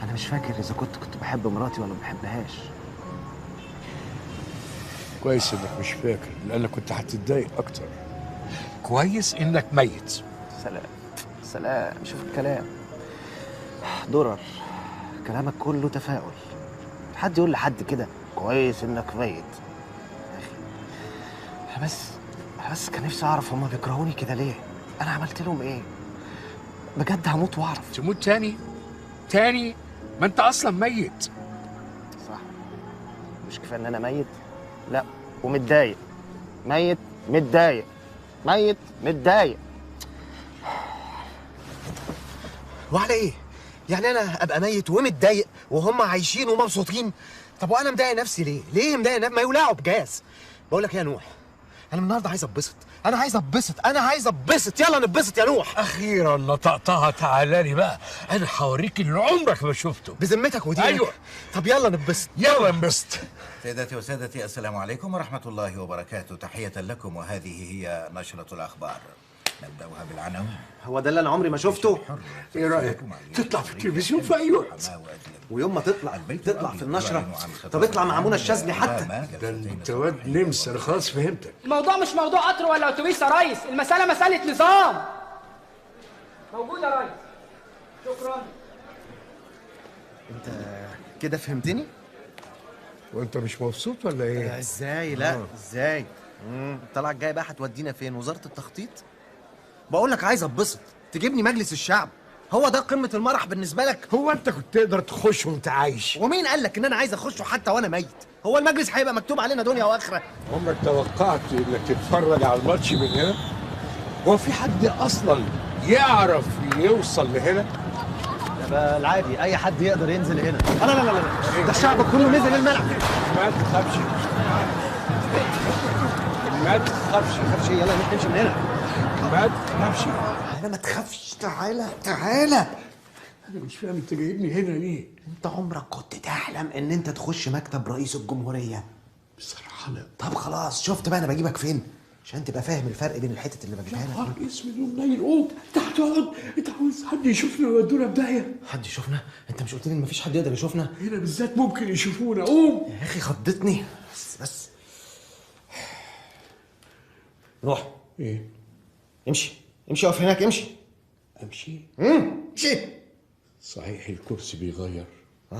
انا مش فاكر اذا كنت بحب مراتي ولا ما بحبهاش. كويس انك مش فاكر لانك كنت هتتضايق اكتر. كويس انك ميت. سلام شوف الكلام. درر كلامك كله تفاؤل. حد يقول لحد كده كويس انك ميت. يا اخي انا بس كان نفسي اعرف هما بيكرهوني كده ليه؟ انا عملت لهم ايه؟ بجد هموت واعرف. تموت تاني؟ ما انت اصلا ميت. صح. مش كفايه ان انا ميت؟ لا ومتضايق. ميت متضايق. ميت متضايق. وعلى ايه؟ يعني انا ابقى ميت ومتضايق وهم عايشين ومبسوطين؟ طب وانا مضايق نفسي ليه؟ ليه مضايق نفسي؟ ما يولعوا بجاز. بقول لك يا نوح انا من النهارده عايز اتبسط. انا عايز اتبسط. يلا نتبسط يا نوح. اخيرا نطقتها. تعالى لي بقى انا هوريك اللي عمرك ما شفته. بذمتك ودينك؟ ايوه. طب يلا نتبسط. يلا نبسط. سيداتي وسادتي السلام عليكم ورحمة الله وبركاته. تحية لكم وهذه هي نشرة الأخبار. نبدأها بالعناوين. هو ده اللي انا عمري ما شفته. ايه رايك تطلع في التلفزيون في اي وقت؟ ويوم ما تطلع في النشره. طب اطلع مع منى الشاذلي حتى. ده انت واد نمس. انا خلاص فهمتك. الموضوع مش موضوع قطر ولا اتوبيس يا ريس، المساله مساله نظام. موجود يا ريس. شكرا. انت كده فهمتني؟ وانت مش مبسوط ولا ايه؟ ازاي؟ لا ازاي؟ الطلعه الجايه بقى هتودينا فين؟ وزاره التخطيط؟ بقول لك عايز اتبسط. تجيبني مجلس الشعب؟ هو ده قمه المرح بالنسبه لك؟ هو انت كنت تقدر تخش وانت عايش؟ ومين قال لك ان انا عايز اخشه حتى وانا ميت؟ هو المجلس هيبقى مكتوب علينا دنيا واخره؟ عمرك توقعت انك تتفرج على الماتش من هنا؟ هو في حد اصلا يعرف يوصل لهنا؟ ده العادي، اي حد يقدر ينزل هنا. لا ده الشعب كله نزل الملعب. ما تخافش. ما تخافش. يلا نمشي من هنا. ما تخافش. ما تخافش. تعالى. انا مش فاهم انت جايبني هنا ليه؟ انت عمرك كنت تحلم ان انت تخش مكتب رئيس الجمهوريه؟ بصراحه لا. طب خلاص، شفت بقى انا بجيبك فين؟ عشان تبقى فاهم الفرق بين الحتت اللي بجيبها لك. نهار اسود ومنيل، قوم انت هتقعد، انت عاوز حد يشوفنا ويودونا في داهيه؟ حد يشوفنا؟ انت مش قلت لي ان مفيش حد يقدر يشوفنا؟ هنا بالذات ممكن يشوفونا. قوم يا اخي خضتني. بس روح. ايه؟ امشي امشي، اقف هناك، امشي. امشي؟ امشي. صحيح الكرسي بيغير.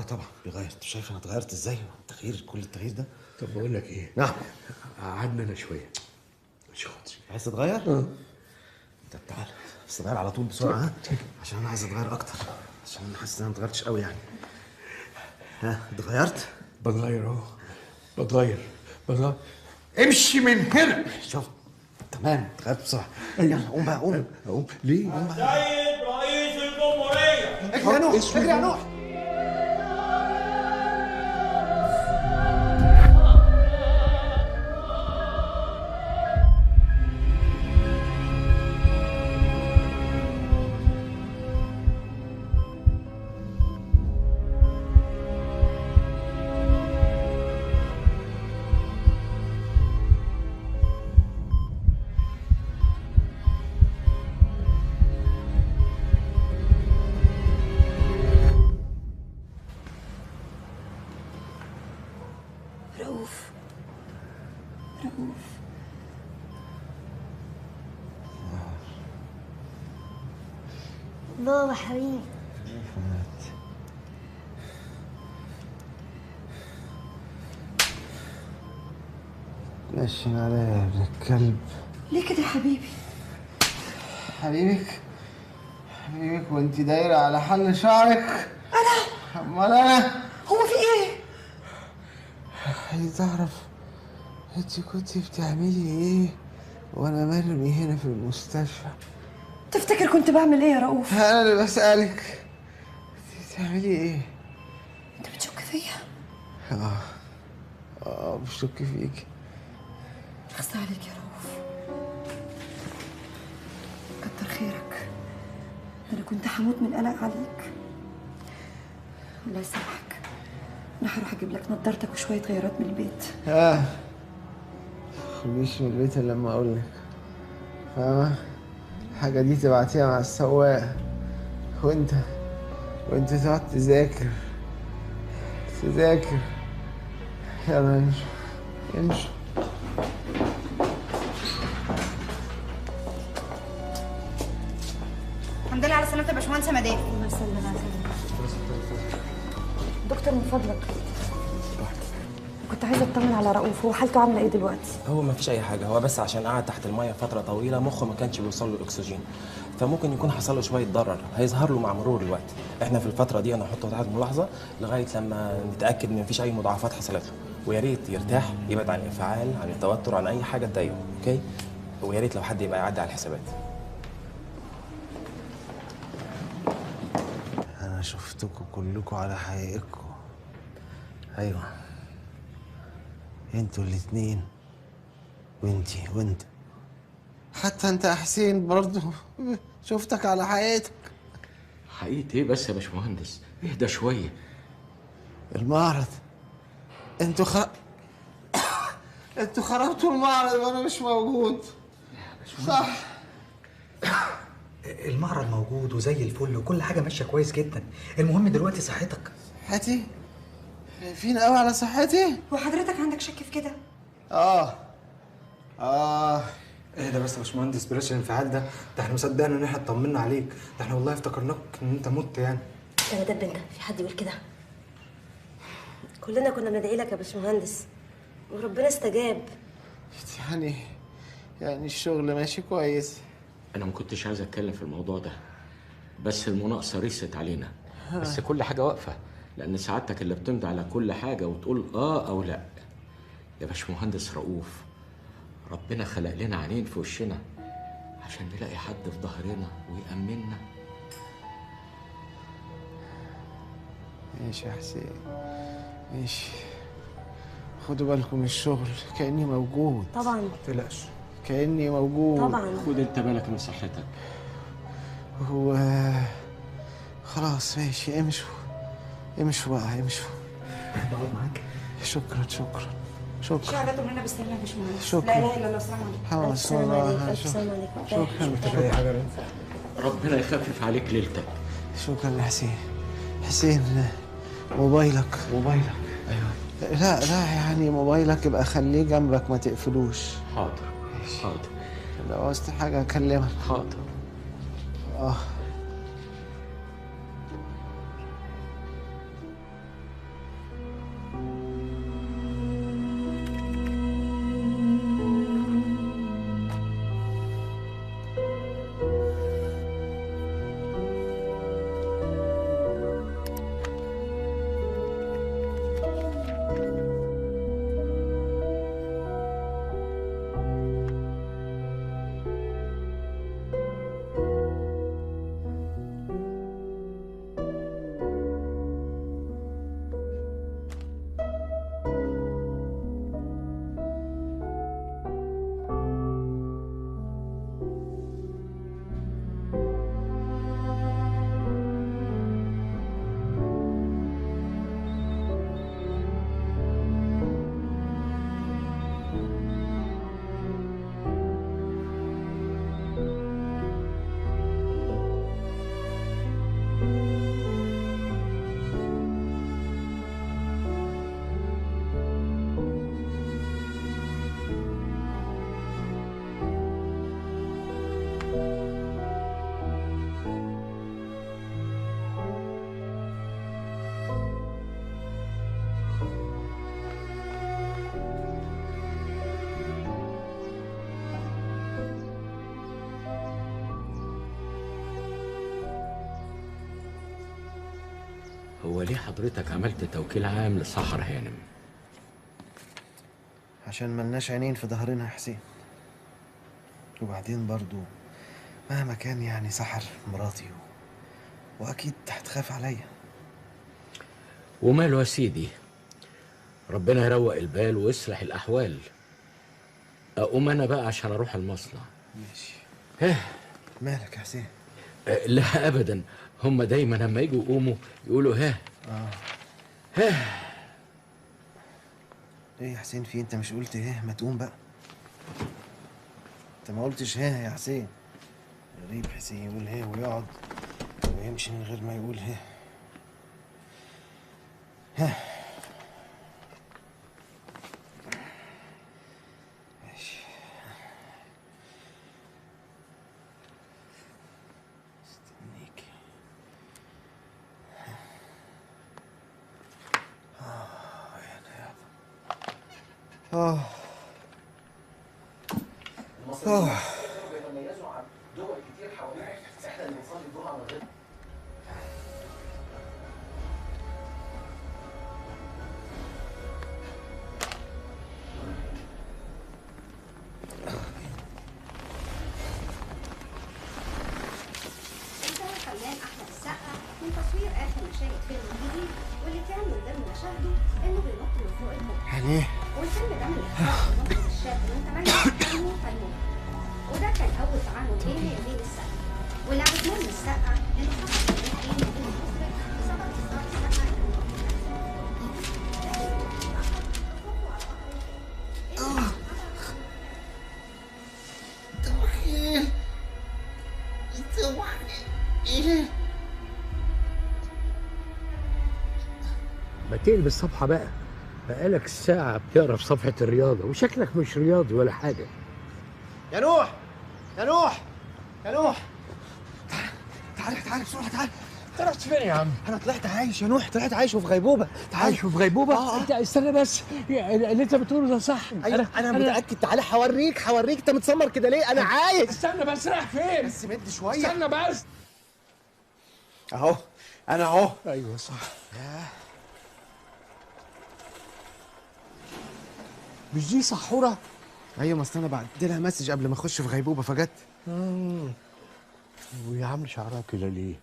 طبعا بيغير. انت شايف انا اتغيرت ازاي؟ التغيير، كل التغيير ده. طب بقول لك ايه؟ نعم. قعدنا انا شويه مش خاطري. عايز تتغير؟ طب تعال بس تغير على طول بسرعه، ها؟ عشان انا عايز اتغير اكتر، عشان انا حاسس ان انا ما اتغيرتش قوي يعني. ها اتغيرت؟ بتغير اهو، بتغير. امشي من هنا. شوف تمام اتغيرت بسرعه. يلا قوم بقى، قوم. اقوم ليه؟ قوم بقى. سيد رئيس الجمهورية. اجري يا نوح، اجري يا نوح. رؤوف رؤوف بابا حبيبي. نشن عليا يا ابن الكلب. ليه كده يا حبيبي؟ حبيبك وانت دايرة على حل شعرك. امال انا هو في ايه؟ عايز اعرف انت كنت بتعملي ايه وانا مرمي هنا في المستشفى؟ تفتكر كنت بعمل ايه يا رؤوف؟ انا اللي بسألك، انت بتعملي ايه؟ انت بتشك فيا؟ بشك فيك. اخص عليك يا رؤوف، كتر خيرك، انا كنت هموت من القلق عليك. الله يسامحك، انا هروح اجيب لك نضارتك وشويه غيارات من البيت. تخرجيش من البيت الا لما اقول لك، فاهمة؟ الحاجة دي تبعتيها مع السواق، وانت تقعد تذاكر. يلا امشي. الحمد لله على سلامتك يا باشمهندس مدام. الله يسلمك. دكتور من فضلك، كنت عايزه اطمن على رؤوف، هو حالته عامله ايه دلوقتي؟ هو ما فيش اي حاجه، هو بس عشان قعد تحت الميه فتره طويله مخه ما كانش بيوصل له الاكسجين، فممكن يكون حصل له شويه ضرر هيظهر له مع مرور الوقت. احنا في الفتره دي انا هحطه تحت ملاحظه لغايه لما نتاكد ان مفيش اي مضاعفات حصلت له، ويا ريت يرتاح، يبعد عن الانفعال، عن التوتر، عن اي حاجه تضايقه، اوكي؟ ويا ريت لو حد يبقى يعدي على الحسابات. انا شفتكم كلكم على حقيقتكم. ايوه انتوا الاتنين، وانت حتى انت يا حسين برضه شفتك على حقيقتك. حقيقة ايه بس يا باشمهندس؟ اهدى شوية. المعرض انتوا خربتوا المعرض وانا مش موجود، صح؟ المعرض موجود وزي الفل وكل حاجه ماشيه كويس جدا، المهم دلوقتي صحتك. صحتي؟ خايفين قوي على صحتي؟ وحضرتك عندك شك في كده؟ اهدى بس يا باشمهندس، بلاش الانفعال ده احنا مصدقنا ان احنا اطمنا عليك، ده احنا والله افتكرناك ان انت مت يعني. يا مدام بنت، في حد يقول كده؟ كلنا كنا بندعي لك يا باشمهندس وربنا استجاب. يعني الشغل ماشي كويس؟ انا ما كنتش عايز اتكلم في الموضوع ده، بس المناقصه رست علينا، بس كل حاجه واقفه، لان سعادتك اللي بتمضي على كل حاجه وتقول او لا. يا باشمهندس رؤوف، ربنا خلق لنا عينين في وشنا عشان نلاقي حد في ظهرنا ويأمننا. ماشي يا حسين، ماشي. خدوا بالكم من الشغل، كأني موجود. طبعا متقلقش، كأني موجود. طبعا. خد انت بالك من صحتك. هو خلاص ماشي، امشوا بقى، امشوا. بقعد معاك. شكرا. شكرا. شهادة مننا بالسلامة يا باشمهندس. شكرا. لا اله الا الله. السلام عليكم. حاضر. ألف سلام عليك، ألف سلام عليك. شكرا. اي حاجه. ربنا يخفف عليك ليلتك. شكرا يا حسين. حسين، موبايلك. موبايلك؟ ايوه. لا يعني موبايلك يبقى خليه جنبك ما تقفلوش. حاضر. حاضر. لو عوزت حاجه اكلمك. حاضر. هو ليه حضرتك عملت توكيل عام لسحر هانم؟ عشان ملناش عينين في ظهرنا يا حسين. وبعدين برضو مهما كان يعني سحر مراتي واكيد هتخاف عليا. وماله يا سيدي، ربنا يروق البال ويصلح الاحوال. اقوم انا بقى عشان اروح المصنع. ماشي. ها مالك يا حسين؟ لا ابدا، هم دايما لما يجوا يقوموا يقولوا ها. ايه يا حسين في انت مش قلت ايه؟ ما تقوم بقى. انت ما قلتش ها يا حسين. غريب حسين يقول ها ويقعد ويمشي من غير ما يقول ها. ماشي. استنيك. بيتميزوا عن دول كتير حوالينا، احنا اللي بنصلي الجمعه من غير. الفنان احمد السقا من تصوير اخر مشاهد فيلم جديد واللي كان من ضمن مشاهده انه بينط من فوق الموت. يعني ايه؟ والفيلم ده من اخراج المخرج الشاب المتميز حلمي فيوم. وده كان اول تعاون بيني وبين السقا. واللي عجبني من السقا انه حصل بين المخرج بسبب اصرار السقا توحيد توحيد. ما تقلب الصفحة بقى، بقالك ساعة بتقرا في صفحة الرياضة وشكلك مش رياضي ولا حاجة. يا نوح يا نوح يا نوح، تعالى بسرعة تعالى. انت رحت فين يا عم؟ انا طلعت عايش يا نوح، طلعت عايش وفي غيبوبة. عايش وفي غيبوبة؟ انت استنى بس، اللي انت بتقوله ده صح. انا متأكد. تعالى هوريك انت متسمر كده ليه؟ انا عايش. استنى بس، رايح فين؟ بس مد شوية. استنى بس. اهو انا اهو. ايوه صح. مش دي سحورة؟ ايوه، ما اصل انا بعت لها مسج قبل ما اخش في غيبوبة فجت. وهي عاملة شعرها كده ليه؟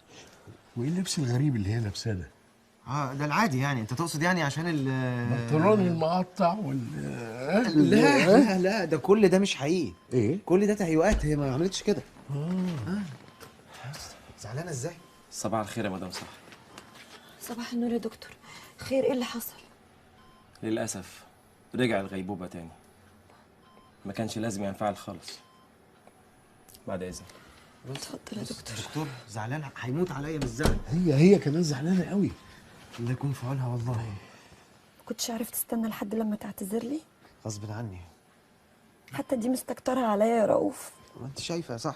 وايه اللبس الغريب اللي هي لابساه ده؟ ده العادي يعني. انت تقصد يعني عشان البنطلون المقطع لا ده كل ده مش حقيقي. ايه؟ كل ده تهيؤات، هي ما عملتش كده. زعلانه ازاي؟ صباح الخير يا مدام صح. صباح النور يا دكتور. خير، ايه اللي حصل؟ للاسف رجع الغيبوبة تاني. ما كانش لازم ينفعل خالص. بعد إذنك. اتفضل يا دكتور. دكتور زعلان هيموت عليا بالزعل. هي كمان زعلانة قوي. الله يكون في عونها والله. ما كنتش عارف تستنى لحد لما تعتذر لي؟ غصب عني. حتى دي مستكترها عليا يا رؤوف. ما انت شايفه يا صح.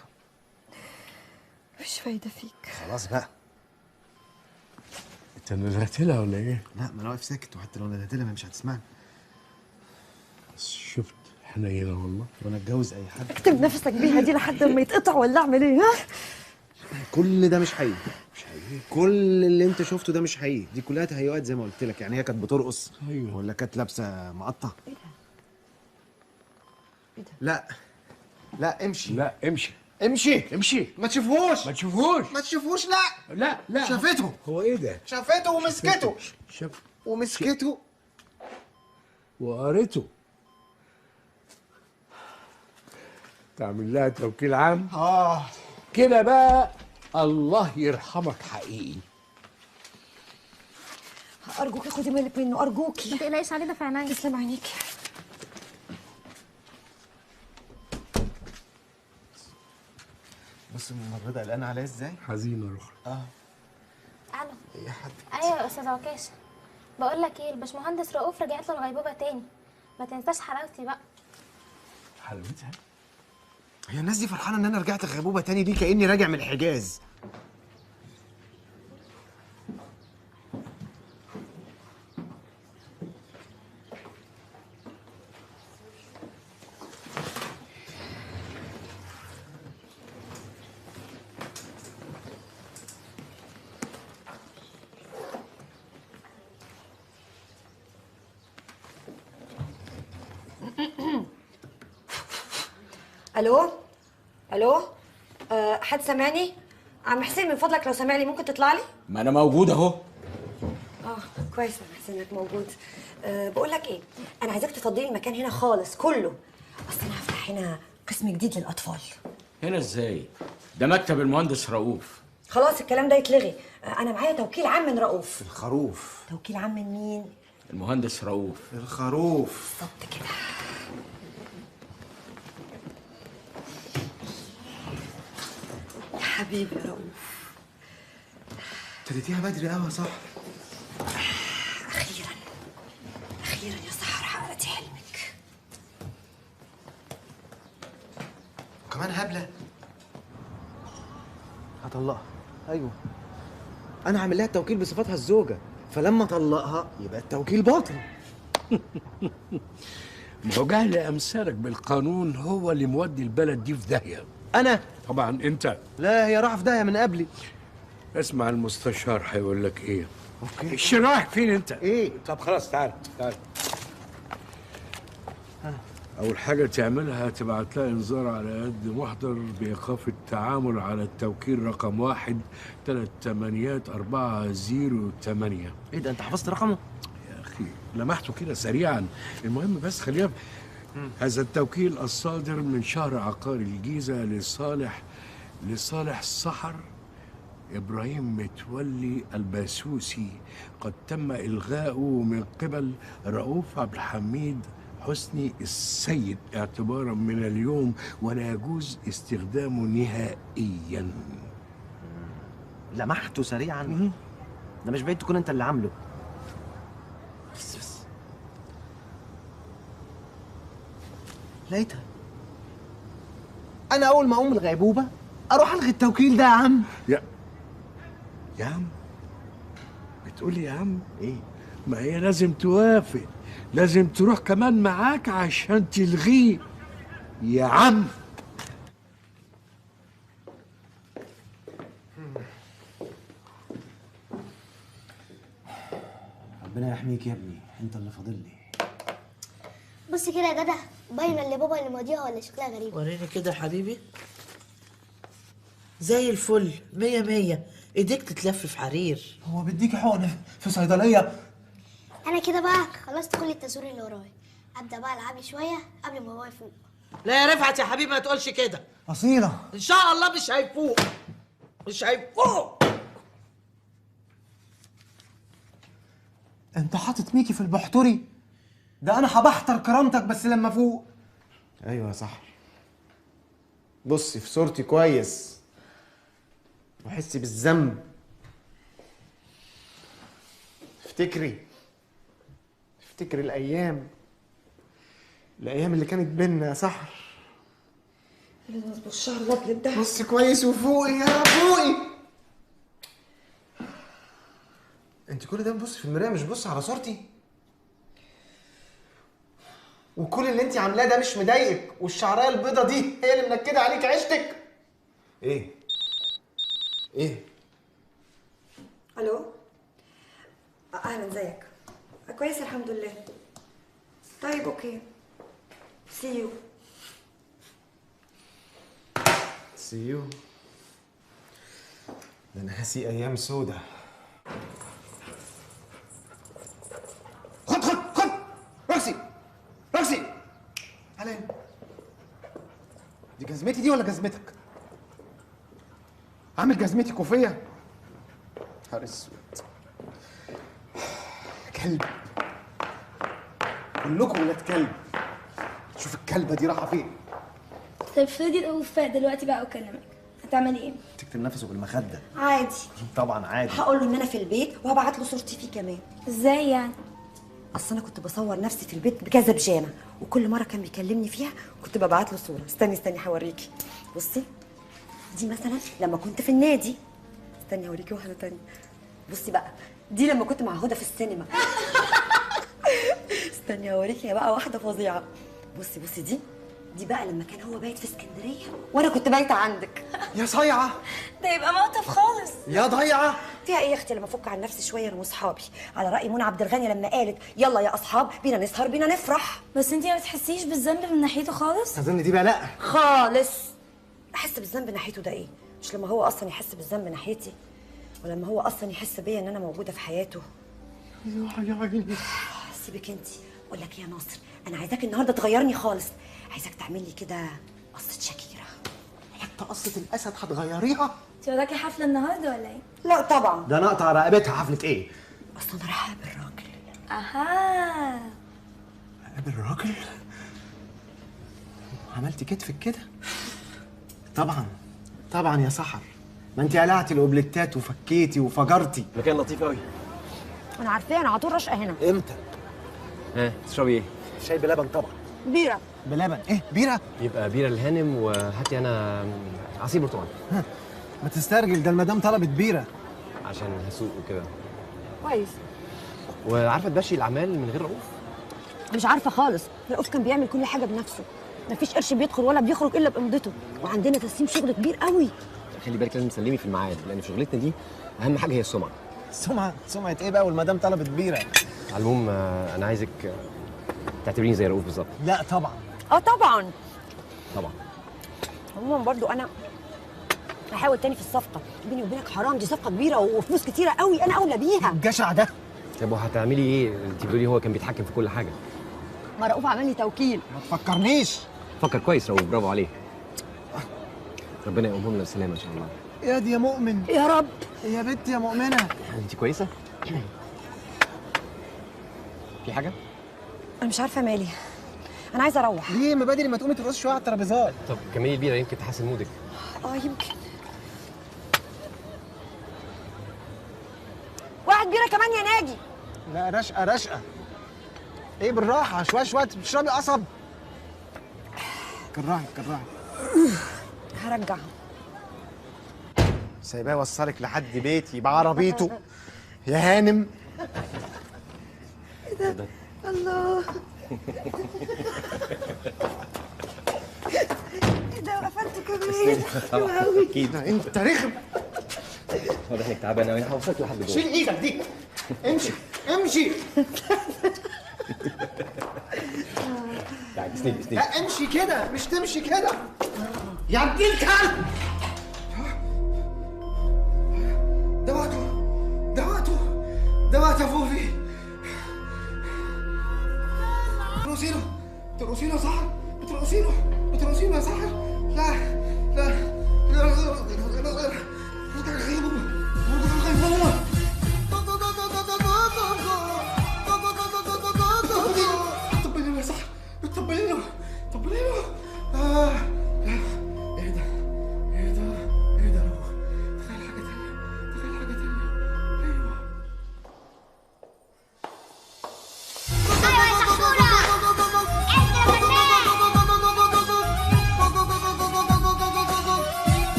مفيش فايدة فيك. خلاص بقى. انت ندهت لها ولا ايه؟ لا ما انا واقف ساكت، وحتى لو ندهت لها مش هتسمعني. شفت حنينه والله. وانا اتجوز اي حد. اكتب نفسك بيها دي لحد ما يتقطع ولا اعمل ايه؟ ها؟ كل ده مش حقيقي. مش حقيقي. كل اللي انت شفته ده مش حقيقي، دي كلها تهيؤات زي ما قلت لك. يعني هي كانت بترقص ولا كانت لابسه مقطع؟ ايه ده؟ لا لا امشي. لا امشي. امشي امشي. ما تشوفوش. ما تشوفوش. ما تشوفوش. لا لا شافته. هو ايه ده؟ شافته ومسكته. شاف ومسكته وقريته. تعمل لها توكيل عام. كده بقى الله يرحمك حقيقي. ارجوكي خدي بالك منه، ارجوكي. ما تقلقيش عليه، ده في عينيا. تسلم عينيكي. بص الممرضه قلقانه عليا ازاي. حزينه روح. الو. ايه يا حبيبتي؟ ايوه يا استاذ عكاشه، بقول لك ايه، الباشمهندس رؤوف رجعت له الغيبوبه تاني، ما تنساش حلاوتي بقى. حلاوتها؟ هي الناس دي فرحانه ان انا رجعت غيبوبه تاني ليه؟ كاني راجع من الحجاز. الو الو. حد سامعني؟ عم حسين من فضلك لو سامعني ممكن تطلع لي؟ ما انا موجود اهو. كويس يا حسين انك موجود. بقول لك ايه، انا عايزاك تفضلي المكان هنا خالص كله، اصل انا هفتح هنا قسم جديد للاطفال. هنا ازاي؟ ده مكتب المهندس رؤوف. خلاص الكلام ده يتلغي. انا معايا توكيل عام من رؤوف. الخروف. توكيل عام من مين؟ المهندس رؤوف. الخروف. بالظبط كده. يا حبيبي يا رؤوف. ابتديتيها بدري قوي يا صح. اخيرا اخيرا يا سحر حققتي حلمك. وكمان هبله. هطلقها. ايوه انا عامل لها التوكيل بصفتها الزوجه، فلما اطلقها يبقى التوكيل باطل. ما هو جهل امثالك بالقانون هو اللي مودي البلد دي في داهيه. انا؟ طبعا انت. لا هي رايحه في داهيه من قبلي. اسمع المستشار هيقول لك ايه. اوكي. رايح فين انت؟ ايه؟ طب خلاص تعال. أول حاجة تعملها تبعت لها إنذار على قد محضر بإيقاف التعامل على التوكيل رقم 1-38408. إيه ده أنت حفظت رقمه؟ يا أخي لمحته كده سريعا. المهم بس خلينا هذا التوكيل الصادر من شهر عقار الجيزة لصالح السحر إبراهيم متولي الباسوسي، قد تم إلغاؤه من قبل رؤوف عبد الحميد حسني السيد اعتبارا من اليوم، ولا يجوز استخدامه نهائيا. لمحته سريعا. ده مش بعيد تكون انت اللي عامله. بس لقيتها. انا اول ما اقوم الغيبوبه اروح الغي التوكيل ده يا عم. يا عم بتقولي يا عم؟ ايه؟ ما هي لازم توافق، لازم تروح كمان معاك عشان تلغيه يا عم. ربنا يحميك يا ابني، انت اللي فاضل لي. بص كده يا جدع، باينه اللي بابا اللي ماضيها ولا شكلها غريب؟ وريني كده يا حبيبي. زي الفل، 100 100. ايديك تتلف في حرير. هو بيديكي حقنه في صيدليه؟ انا كده بقى خلصت كل التزوير اللي ورايا، ابدا بقى العبي شويه قبل ما بابا يفوق. لا يا رفعت يا حبيبي ما تقولش كده. اصيله. ان شاء الله مش هيفوق، مش هيفوق. انت حاطط ميكي في البحتري؟ ده انا هبحتر كرامتك بس لما فوق. ايوه يا سحر، بصي في صورتي كويس وحسي بالذنب. افتكري الايام اللي كانت بينا يا سحر. الشهر الابيض ده. بصي كويس وفوقي يا فوقي. انت كل ده بتبصي في المرايه مش بصي على صورتي؟ وكل اللي انت عاملاه ده مش مضايقك؟ والشعرايه البيضه دي هي اللي منكده عليك عيشتك؟ ايه؟ الو، اهلا، ازيك؟ كويس الحمد لله. طيب اوكي، سي يو. ده انا هسي ايام سودة. خد روكسي تعالى هنا. دي جزمتي دي ولا جزمتك؟ عامل جزمتي كوفيه؟ نهار اسود. كلب، كلكم ولاد كلب. شوف الكلبه دي رايحه فين. طيب افرضي الأوف دلوقتي بقى وكلمك، هتعملي ايه؟ تكتم نفسه بالمخده. عادي، طبعا عادي. هقول له ان انا في البيت وهبعت له صورتي فيه كمان. ازاي يعني؟ اصل انا كنت بصور نفسي في البيت بكذا بيجامه، وكل مره كان بيكلمني فيها كنت ببعت له صوره. استني هوريكي. بصي دي مثلا لما كنت في النادي. استني هوريكي واحده تانية. بصي بقى دي لما كنت مع هدى في السينما. استني هوريكي بقى واحده فظيعه. بصي دي بقى لما كان هو بايت في اسكندريه وانا كنت بايته عندك. يا صايعه، ده يبقى موقف خالص. يا ضايعه. فيها ايه يا اختي لما افك عن نفسي شويه انا واصحابي، على راي منى عبد الغني لما قالت يلا يا اصحاب بينا نسهر بينا نفرح. بس انتي ما بتحسيش بالذنب من ناحيته خالص؟ اظن دي بقى لا خالص. احس بالذنب ناحيته ده ايه؟ مش لما هو اصلا يحس بالذنب ناحيتي، ولما هو اصلا يحس بيا ان انا موجوده في حياته. يا عيني. سيبك انتي. اقول لك يا ناصر، انا عايزاك النهارده تغيرني خالص. عايزاك تعمل لي كده قصه شاكيرا. حتى قصه الاسد هتغيريها؟ انت وراكي حفله النهارده ولا ايه؟ لا طبعا. ده نقطع رقبتها. حفله ايه؟ اصلا انا رايحه اقابل راجل. اها، قابل راجل؟ عملتي كتفك كده؟ طبعا يا سحر، ما انت قلعتي الاوبليتات وفكيتي وفجرتي. مكان لطيف قوي. انا عارفاه، انا على طول راشقه هنا. امتى؟ تشربي ايه؟ شاي بلبن طبعا. بيره. بلبن؟ ايه بيره؟ يبقى بيره الهانم، وهاتي انا عصير برتقال. ما تسترجل، ده المدام طلبت بيره. عشان هسوق وكده. كويس. وعارفه تمشي الاعمال من غير رؤوف؟ مش عارفه خالص. رؤوف كان بيعمل كل حاجه بنفسه، مفيش قرش بيدخل ولا بيخرج الا بامضته، وعندنا تسليم شغل كبير قوي. خلي بالك لازم تسلمي في الميعاد، لان في شغلتنا دي اهم حاجه هي السمعه. سمعه ايه بقى والمدام طلبت بيره؟ على العموم انا عايزك تعتبريني زي رؤوف بالظبط. لا طبعا. طبعا. عموما برضو انا هحاول تاني في الصفقه. بيني وبينك حرام، دي صفقه كبيره وفلوس كتيره قوي، انا اولى بيها. الجشع ده. طب وهتعملي ايه؟ انت بتقولي هو كان بيتحكم في كل حاجه. ما رؤوف عمل لي توكيل. ما تفكرنيش. فكر كويس رؤوف، برافو عليه. ربنا يقومهم لنا بالسلامه ان شاء الله. يا دي يا مؤمن. يا رب. يا بنت يا مؤمنه. انت كويسه؟ في حاجه؟ انا مش عارفه مالي، انا عايزه اروح. ليه؟ ما بدري ما تقومي ترقصي شويه على الترابيزات. طب كملي البيره يمكن تحسن مودك. يمكن. واحد بيره كمان يا ناجي. لا رشقه. ايه بالراحه، شويه بتشربي قصب. كراهي. هرجع. سايباه يوصلك لحد بيتي بعربيته يا هانم. ايه ده؟ الله. ايه ده؟ قفلته كمان. طبعا اكيد. انت رخم. واضح انك تعبان قوي، هوصلك لحد جوه. شيل ايدك دي. امشي. تعالي اسندي. لا امشي كده، مش تمشي كده يا ابن الكلب. ده وقته يا فوفي. ترقصينه صح؟ بترقصينه يا سحر؟ لا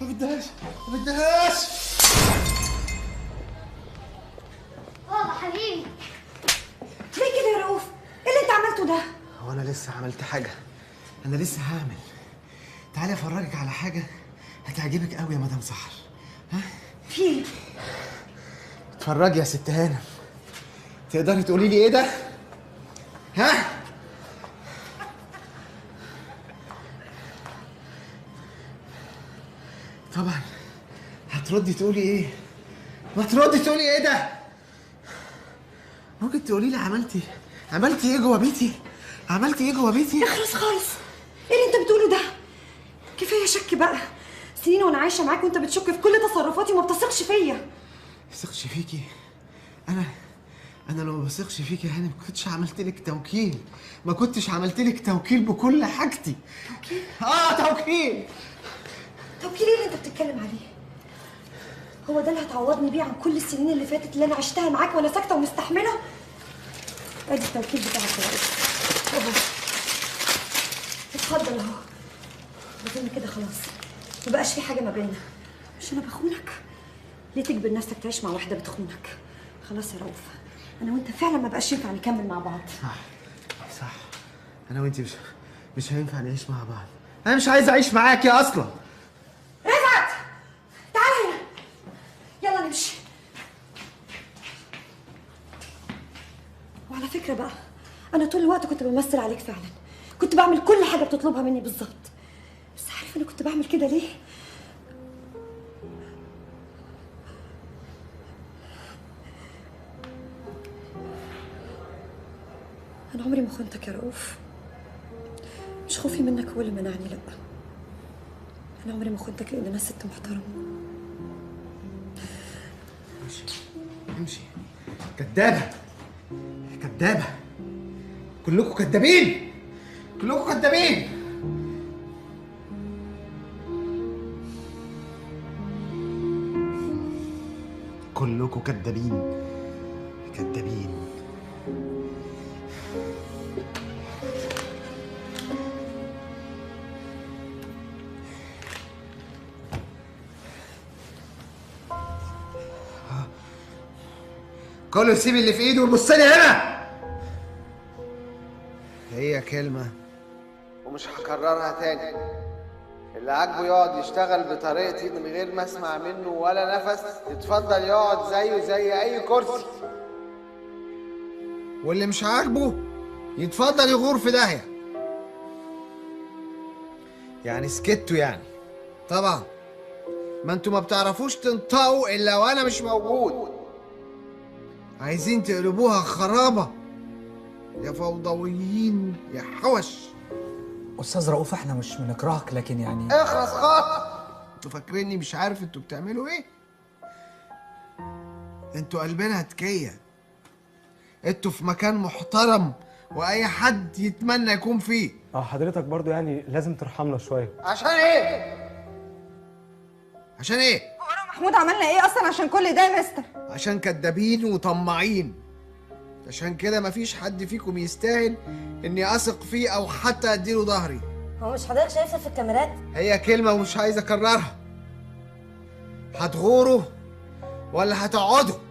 ما بدهاش ما بدهاش. بابا حبيبي. ليه كده يا رؤوف؟ ايه اللي انت عملته ده؟ هو انا لسه عملت حاجه؟ انا لسه هعمل. تعالي افرجك على حاجه هتعجبك قوي يا مدام سحر. ها؟ في ايه؟ اتفرجي يا ست هانم. تقدري تقولي لي ايه ده؟ ها؟ طبعا هتردي تقولي ايه؟ ما تردي تقولي ايه ده؟ ممكن تقولي لي عملتي ايه جوه بيتي؟ عملتي ايه جوه بيتي؟ اخلص خالص. ايه اللي انت بتقوله ده؟ كفايه شك بقى. سنين وانا عايشه معاك وانت بتشك في كل تصرفاتي وما بتثقش فيا. ما بثقش فيكي؟ انا لو ما بثقش فيكي يا هاني ما كنتش عملت لك توكيل. ما كنتش عملت لك توكيل بكل حاجتي. توكيل؟ توكيل. توكيل ايه اللي انت بتتكلم عليه؟ هو ده اللي هتعوضني بيه عن كل السنين اللي فاتت اللي انا عشتها معاك وانا ساكته ومستحمله؟ ادي التوكيل بتاعك يا رؤوف. اهو. اتفضل اهو. اظن كده خلاص ما بقاش في حاجه ما بيننا. مش انا بخونك؟ ليه تجبر نفسك تعيش مع واحده بتخونك؟ خلاص يا رؤوف، انا وانت فعلا ما بقاش ينفع نكمل مع بعض. صح. انا وانتي مش هينفع نعيش مع بعض. انا مش عايز اعيش معاكي اصلا. رفعت تعالى هنا، يلا نمشي. وعلى فكره بقى انا طول الوقت كنت بمثل عليك فعلا، كنت بعمل كل حاجه بتطلبها مني بالظبط. بس عارف انا كنت بعمل كده ليه؟ انا عمري ما خنتك يا رؤوف. مش خوفي منك هو اللي منعني، لا، انا عمري ما خنتك لان انا ست محترمه. امشي. كدابه كدابه. كلكم كدابين. كلكم كدابين. كلكم كدابين. كدابين. كله يسيب اللي في ايده ويبص لي هنا. هي كلمة ومش هكررها تاني. اللي عاجبه يقعد يشتغل بطريقتي من غير ما اسمع منه ولا نفس يتفضل يقعد زيه زي اي كرسي. واللي مش عاجبه يتفضل يغور في داهية. يعني سكتوا يعني. طبعا ما انتوا ما بتعرفوش تنطقوا الا وانا مش موجود. عايزين تقلبوها خرابة يا فوضويين يا حوش. استاذ رؤوف احنا مش بنكرهك لكن يعني اخلص خالص. انتوا فاكريني مش عارف انتوا بتعملوا ايه؟ انتوا قلبنا هتكية. انتوا في مكان محترم واي حد يتمنى يكون فيه. حضرتك برضو يعني لازم ترحمنا شويه. عشان ايه؟ عشان ايه؟ هو انا ومحمود عملنا ايه اصلا عشان كل ده يا مستر؟ عشان كدابين وطماعين. عشان كده مفيش حد فيكم يستاهل اني اثق فيه او حتى اديله ظهري. هو مش حضرتك شايفها في الكاميرات؟ هي كلمة ومش عايز اكررها. هتغوروا ولا هتقعدوا؟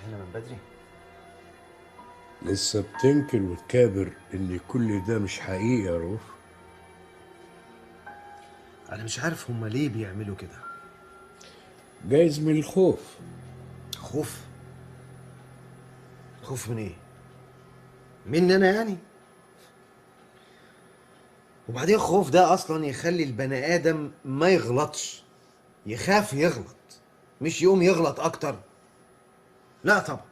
هنا من بدري. لسه بتنكر وتكابر ان كل ده مش حقيقي يا رؤوف. انا مش عارف هما ليه بيعملوا كده. جايز من الخوف. خوف؟ خوف من ايه؟ مني انا يعني؟ وبعدين الخوف ده اصلا يخلي البني ادم ما يغلطش. يخاف يغلط مش يقوم يغلط اكتر. لا طبعا.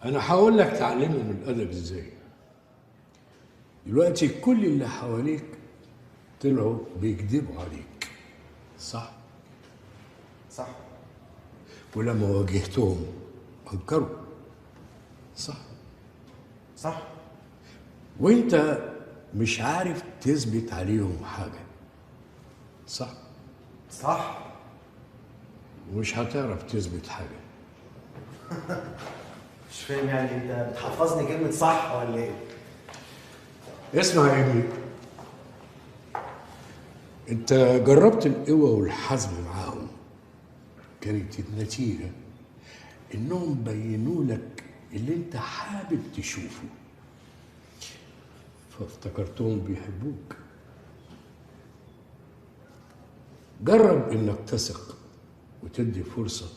انا هقول لك تعلمهم الادب ازاي. دلوقتي كل اللي حواليك طلعوا بيكذبوا عليك، صح؟ صح. ولما واجهتهم انكروا، صح؟ صح. وانت مش عارف تثبت عليهم حاجة، صح؟ صح. ومش هتعرف تثبت حاجة. مش فاهم يعني انت بتحفظني كلمة صح ولا ايه؟ اسمع يا ابني، انت جربت القوة والحزم معاهم، كانت النتيجة انهم بينوا لك اللي انت حابب تشوفه، فافتكرتهم بيحبوك. جرب انك تثق وتدي فرصة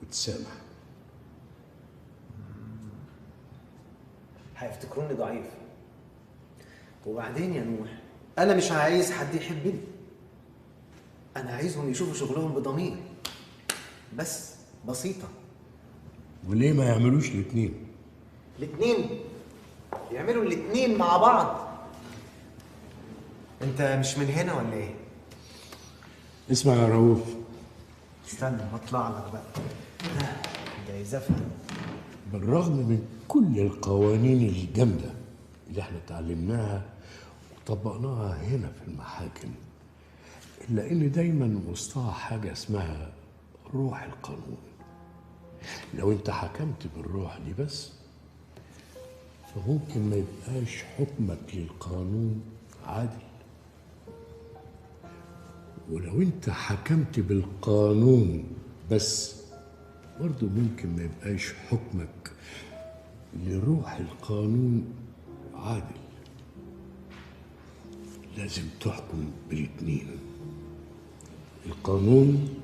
وتسامح. هيفتكروني ضعيف. وبعدين يا نوح، انا مش عايز حد يحبني، انا عايزهم يشوفوا شغلهم بضمير بس. بسيطة. وليه ما يعملوش الاتنين؟ الاتنين يعملوا الاتنين مع بعض. انت مش من هنا ولا ايه؟ اسمع يا رؤوف، استنى بطلع لك بقى. ده يزفها. بالرغم من كل القوانين الجامدة اللي احنا اتعلمناها وطبقناها هنا في المحاكم، إلا إن دايما وسطها حاجة اسمها روح القانون. لو انت حكمت بالروح دي بس، فممكن ما يبقاش حكمك للقانون عادل. ولو انت حكمت بالقانون بس، برضه ممكن ما يبقاش حكمك لروح القانون عادل. لازم تحكم بالاتنين، القانون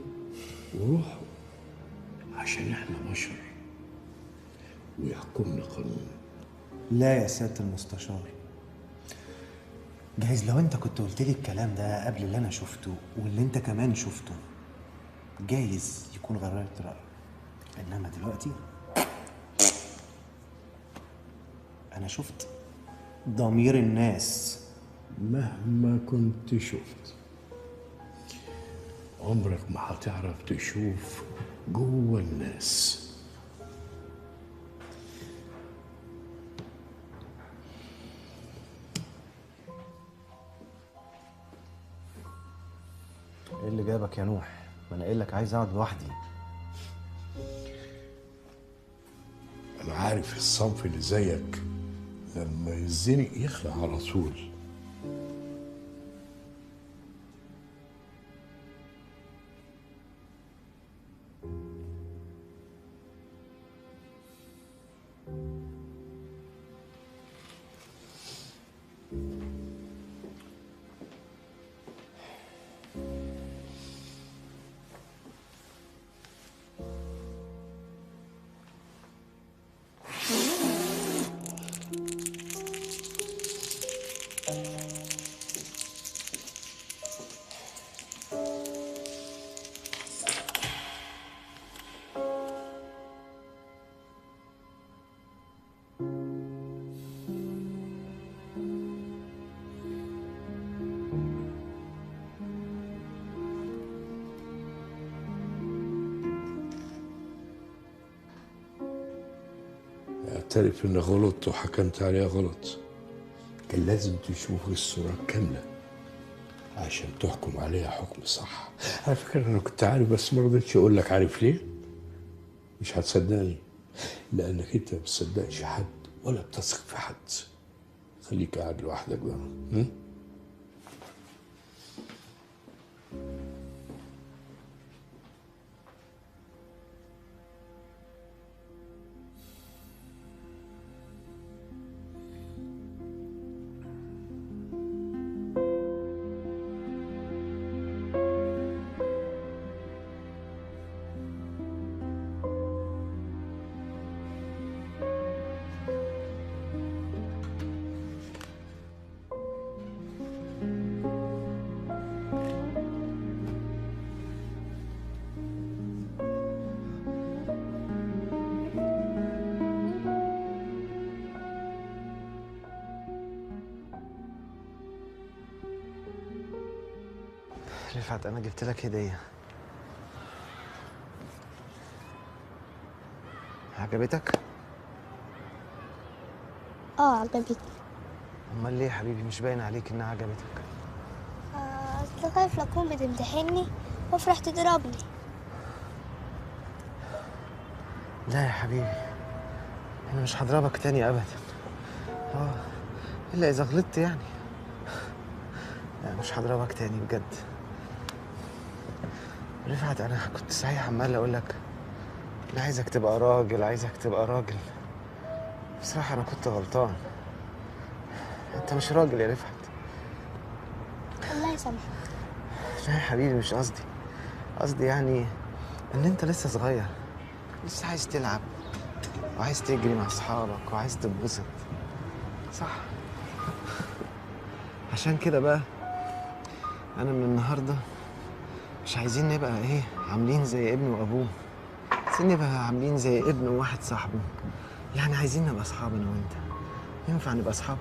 وروحه، عشان احنا بشر ويحكمنا قانون. لا يا سيادة المستشار، جايز لو انت كنت قلت لي الكلام ده قبل اللي انا شفته واللي انت كمان شفته، جايز يكون غيرت رأيي. انما دلوقتي انا شفت ضمير الناس. مهما كنت شفت، عمرك ما هتعرف تشوف جوه الناس. ايه اللي جابك يا نوح؟ ما انا قايل لك عايز اقعد لوحدي. انا عارف الصنف اللي زيك لما يزنق يخلع على طول. اعترف انك غلطت وحكمت عليها غلط. كان لازم تشوف الصورة كاملة عشان تحكم عليها حكم صح. على فكرة انا كنت عارف، بس ما رضيتش اقول لك. عارف ليه؟ مش هتصدقني، لانك انت ما بتصدقش حد ولا بتثق في حد. خليك قاعد لوحدك بقى. رفعت، انا جبت لك هديه. عجبتك؟ اه عجبتني. امال ليه يا حبيبي مش باين عليك انها عجبتك؟ اصل خايف لا تكون بتمتحني وافرح تضربني. لا يا حبيبي، انا مش هضربك تاني ابدا. الا اذا غلطت يعني. لا مش هضربك تاني بجد. رفعت انا كنت صحيح عمال اقول لك انا عايزك تبقى راجل، عايزك تبقى راجل. بصراحه انا كنت غلطان. انت مش راجل يا رفعت. الله يسامحك. لا يا حبيبي مش قصدي. قصدي يعني ان انت لسه صغير، لسه عايز تلعب وعايز تجري مع اصحابك وعايز تتبسط، صح؟ عشان كده بقى انا من النهارده مش عايزين نبقى ايه عاملين زي ابن وابوه، عايزين نبقى عاملين زي ابن وواحد صاحبه. يعني عايزين نبقى اصحاب انا وانت. ينفع نبقى اصحاب؟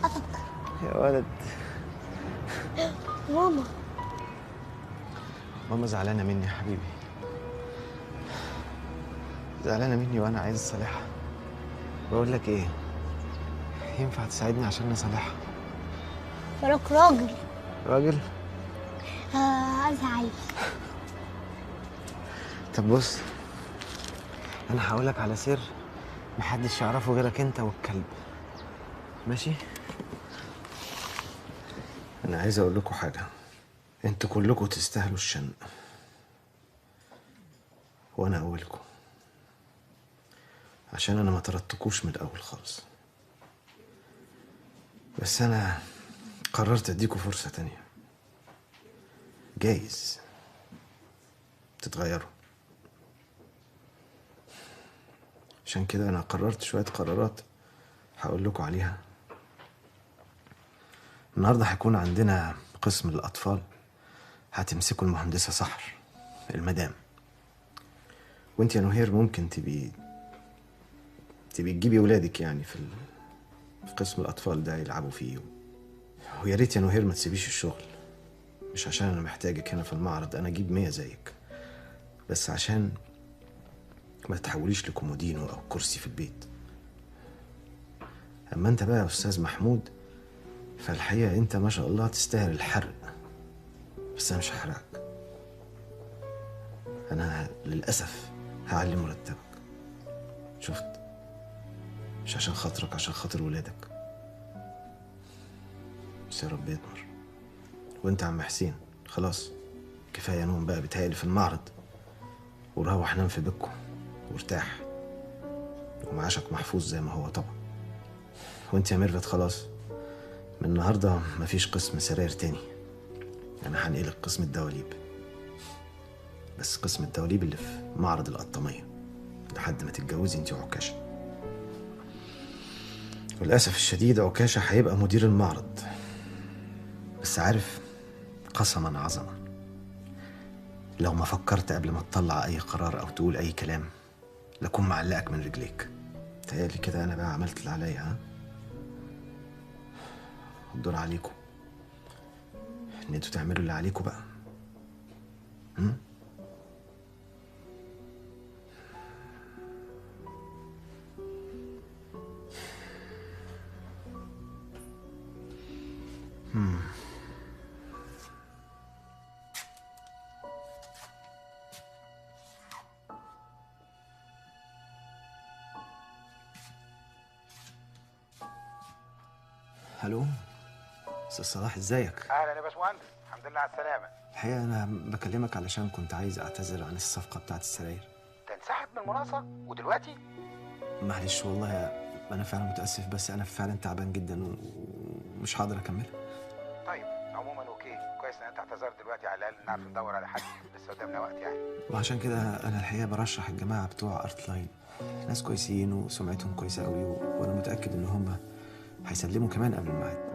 افكر يا ولد. ماما. ماما زعلانه مني يا حبيبي، زعلانه مني وانا عايز اصالحها. بقول لك ايه، ينفع تساعدني عشان نصالحها؟ وراك راجل. راجل؟ ازعل. طب بص، انا هقولك على سر محدش يعرفه غيرك انت والكلب، ماشي؟ انا عايز اقول لكم حاجه، انتوا كلكم تستاهلوا الشنق وانا اولكم، عشان انا ما طردتكوش من الاول خالص. بس انا قررت اديكوا فرصه تانية، جايز تتغيروا. عشان كده انا قررت شويه قرارات هقول لكم عليها. النهارده هيكون عندنا قسم الاطفال، هتمسكوا المهندسه سحر المدام، وانت يا نهير ممكن تبقي تجيبي ولادك يعني في قسم الاطفال ده يلعبوا فيه. ويا ريت يا نهير ما تسيبيش الشغل، مش عشان انا محتاجك هنا في المعرض، انا اجيب 100 زيك، بس عشان ما تتحوليش لكومودينو او كرسي في البيت. اما انت بقى يا استاذ محمود، فالحقيقه انت ما شاء الله تستاهل الحرق، بس انا مش هحرقك. انا للاسف هعلي مرتبك. شفت؟ مش عشان خاطرك، عشان خاطر ولادك. بس يا رب يضمر. وانت عم حسين خلاص كفايه نوم بقى بتهيألي في المعرض، وروح نام في بيتكم وارتاح، ومعاشك محفوظ زي ما هو طبعا. وانت يا ميرفت خلاص من النهارده مفيش قسم سراير تاني، انا هنقلك قسم الدواليب، بس قسم الدواليب اللي في معرض القطامية لحد ما تتجوزي انت وعكاشة. وللأسف الشديد عكاشة هيبقى مدير المعرض، بس عارف قسما عظما لو ما فكرت قبل ما تطلع أي قرار أو تقول أي كلام لكون معلقك من رجليك. تهيألي كده أنا بقى عملت اللي عليا. ها؟ الدور عليكم إن انتوا تعملوا اللي عليكم بقى. الو استاذ صلاح، ازيك؟ اهلا يا باشمهندس، الحمد لله على السلامه. الحقيقه انا بكلمك علشان كنت عايز اعتذر عن الصفقه بتاعت السراير. تنسحب من المناقصه ودلوقتي؟ معلش والله انا فعلا متاسف، بس انا فعلا تعبان جدا ومش هقدر اكملها. طيب عموما اوكي، كويس ان انت اعتذرت دلوقتي، على الاقل نعرف ندور على حد، لسه قدامنا وقت يعني. وعشان كده انا الحقيقه برشح الجماعه بتوع ارت لاين، ناس كويسين وسمعتهم كويسه قوي، وانا متاكد ان هم هيسلموا كمان قبل الميعاد.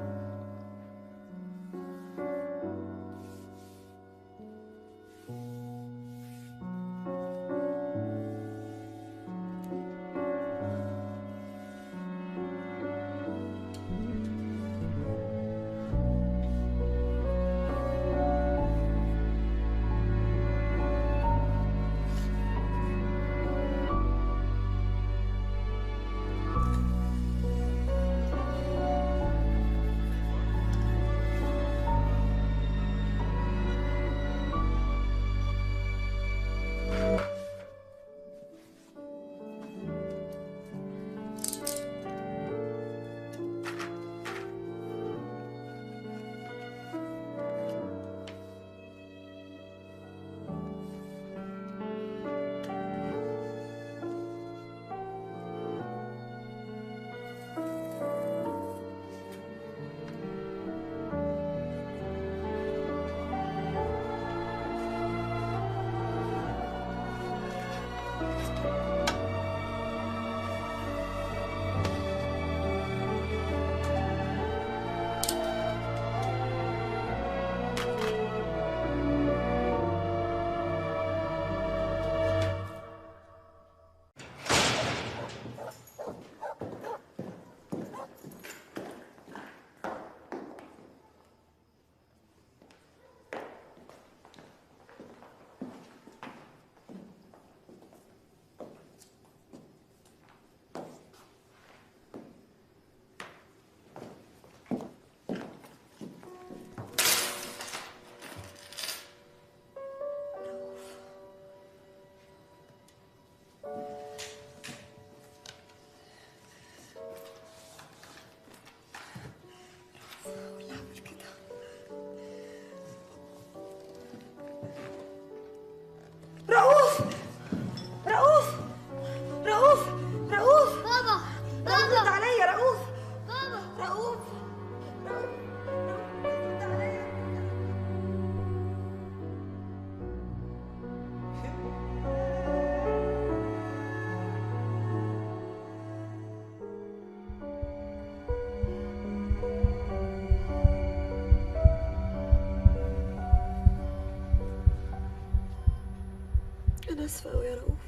اسفه قوي يا رؤوف،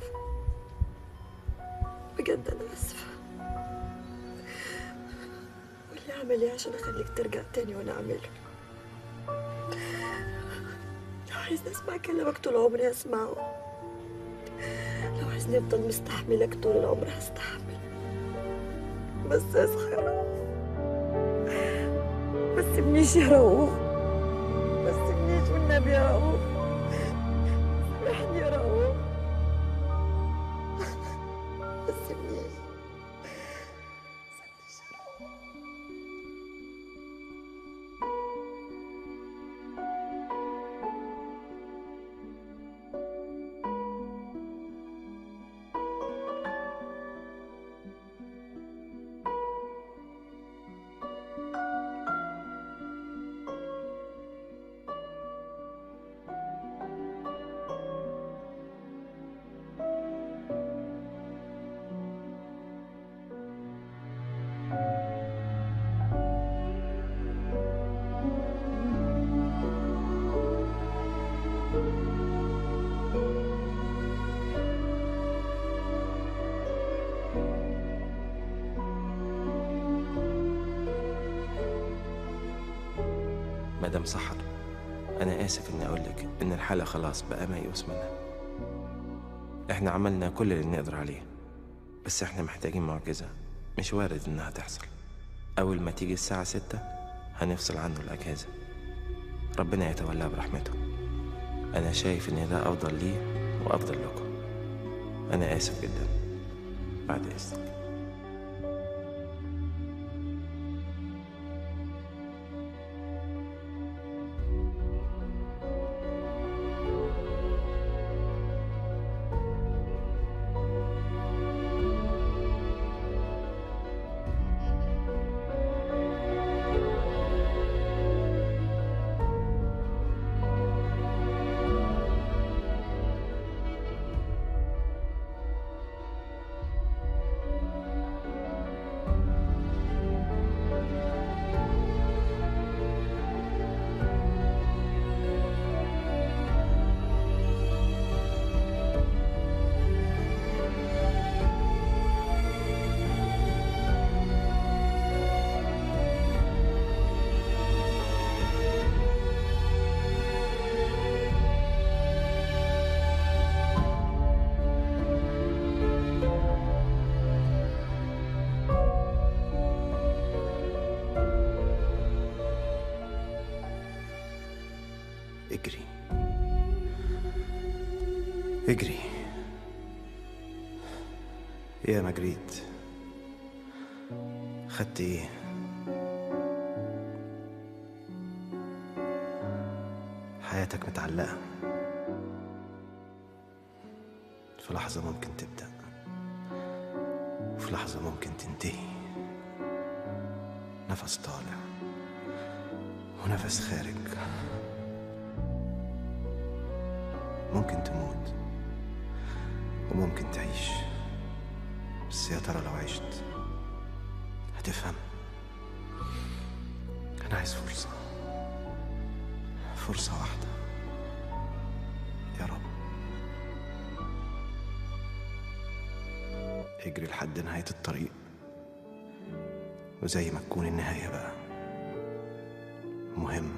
بجد انا اسفه. واللي اعمل ايه عشان اخليك ترجع تاني وانا اعمله؟ لو عايزني اسمع كلامك طول عمري هسمعه، لو عايزني افضل مستحملك طول العمر هستحمل، بس اصحى يا رؤوف، ما تسيبنيش يا رؤوف، ما تسيبنيش والنبي يا رؤوف، سامحني يا رؤوف، ما تسيبنيش. مدام سحر، أنا آسف إني أقولك إن الحالة خلاص بقى ميؤوس منها. إحنا عملنا كل اللي نقدر عليه، بس إحنا محتاجين معجزة مش وارد إنها تحصل. أول ما تيجي الساعة 6 هنفصل عنه الأجهزة، ربنا يتولاه برحمته. أنا شايف إن ده أفضل ليه وأفضل لكم. أنا آسف جدا، بعد إذنك. اجري اجري يا ما جريت. خدت ايه؟ حياتك متعلقة، في لحظة ممكن تبدأ وفي لحظة ممكن تنتهي. نفس طالع ونفس خارج. ممكن تموت وممكن تعيش، بس يا ترى لو عشت هتفهم. أنا عايز فرصة واحدة يا رب. اجري لحد نهاية الطريق، وزي ما تكون النهاية بقى مهم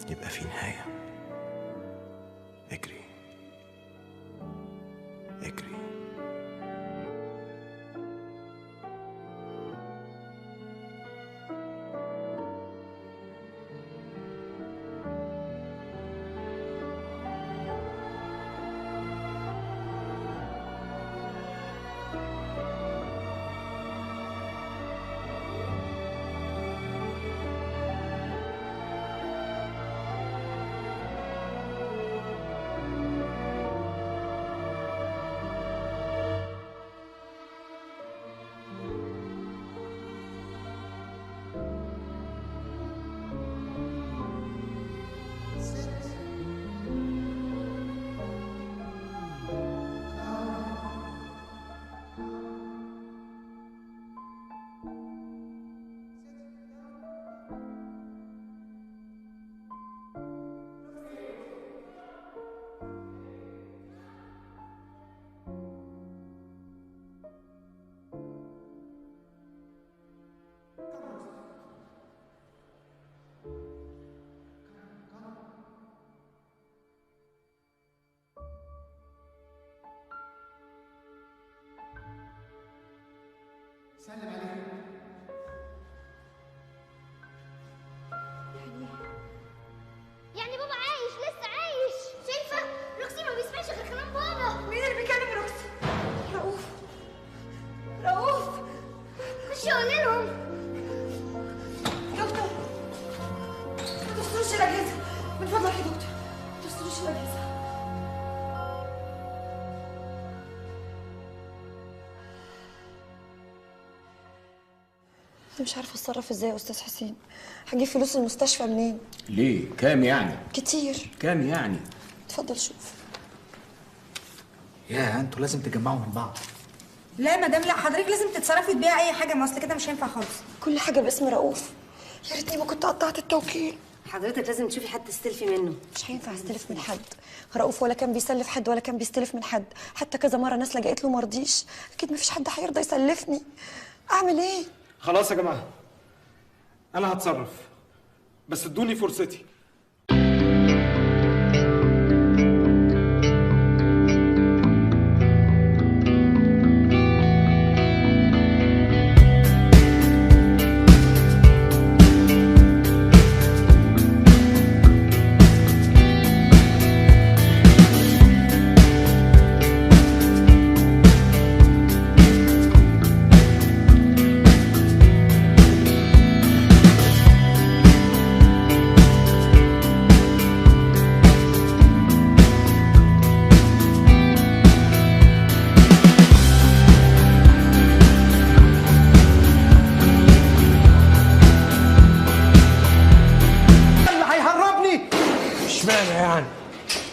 يبقى في نهاية. اجري اجري. سلم عليه. يعني بابا عايش لسه عايش. شايفه روكسي ما بيسمعش غير كلام بابا. مين اللي بيكلم روكسي؟ رؤوف. رؤوف. خشي قولي لهم. دكتور ما تفصلوش الاجهزه من فضلك يا دكتور، ما تفصلوش الاجهزه. أنا مش عارفه اتصرف ازاي يا استاذ حسين. هجيب فلوس المستشفى منين؟ ليه؟ كام يعني؟ كتير. كام يعني؟ اتفضل شوف. يا انتوا لازم تجمعوا من بعض. لا يا مدام، لا حضرتك لازم تتصرفي تبيعي اي حاجه، ما اصل كده مش هينفع خالص. كل حاجه باسم رؤوف. يا ريتني ما كنت قطعت التوكيل. حضرتك لازم تشوفي حد تستلفي منه. مش هينفع استلف من حد. رؤوف ولا كان بيسلف حد ولا كان بيستلف من حد، حتى كذا مره ناس لجأت له مرضيش. اكيد مفيش حد هيرضى يسلفني. اعمل ايه؟ خلاص يا جماعه، انا هتصرف، بس ادوني فرصتي.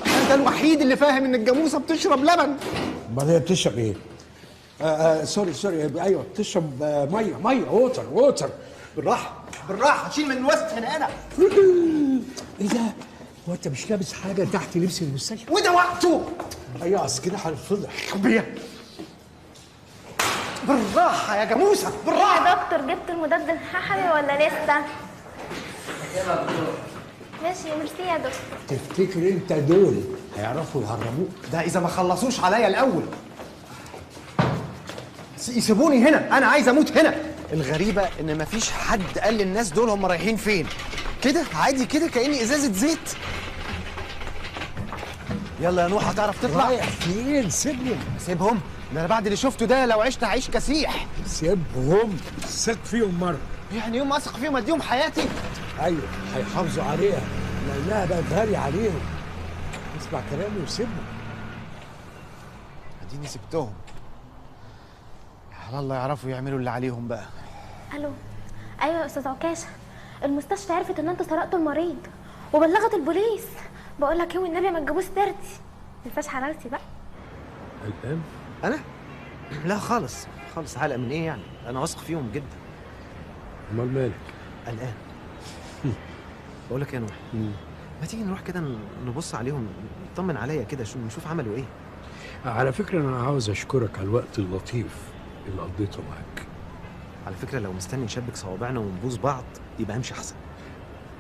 انت الوحيد اللي فاهم ان الجاموسه بتشرب لبن. امال هي بتشرب ايه؟ سوري ايوه بتشرب ميه ووتر. بالراحه بالراحه، شيل من الوسط من هنا. ايه ده؟ هو انت مش لابس حاجه تحت لبس المستشفى؟ وده وقته. ايوه اصل كده هنتفضح. بالراحه يا جاموسه بالراحه. يا دكتور جبت المضاد الححري ولا لسه؟ ماشي ميرسي يا دكتور. تفتكر انت دول هيعرفوا يهربوك؟ ده اذا ما خلصوش عليا الاول. يسيبوني هنا، انا عايز اموت هنا. الغريبه ان مفيش حد قال للناس دول هم رايحين فين. كده عادي كده كاني ازازه زيت. يلا يا نوح هتعرف تطلع؟ رايح فين؟ سيبهم. سيبهم؟ ده انا بعد اللي شفته ده لو عشت هعيش كسيح. سيبهم، ثق فيهم مره. يعني يوم اثق فيهم اديهم حياتي؟ ايوه هيحافظوا عليها لانها بقت غاليه عليهم. اسمع كلامي وسيبهم. اديني سبتهم. على الله يعرفوا يعملوا اللي عليهم بقى. الو. ايوه يا استاذ عكاشه، المستشفى عرفت ان انتوا سرقتوا المريض وبلغت البوليس. بقول لك ايه والنبي ما تجيبوش سيرتي، ما تنساش حلالتي بقى. قلقان؟ انا؟ لا خالص خالص. هقلق من ايه يعني؟ انا واثق فيهم جدا. امال مالك؟ قلقان. بقول لك يا نوح، ما تيجي نروح كده نبص عليهم، نطمن عليا كده نشوف عملوا ايه. على فكره انا عاوز اشكرك على الوقت اللطيف اللي قضيته معاك. على فكره لو مستني نشبك صوابعنا ونبوس بعض يبقى امشي احسن.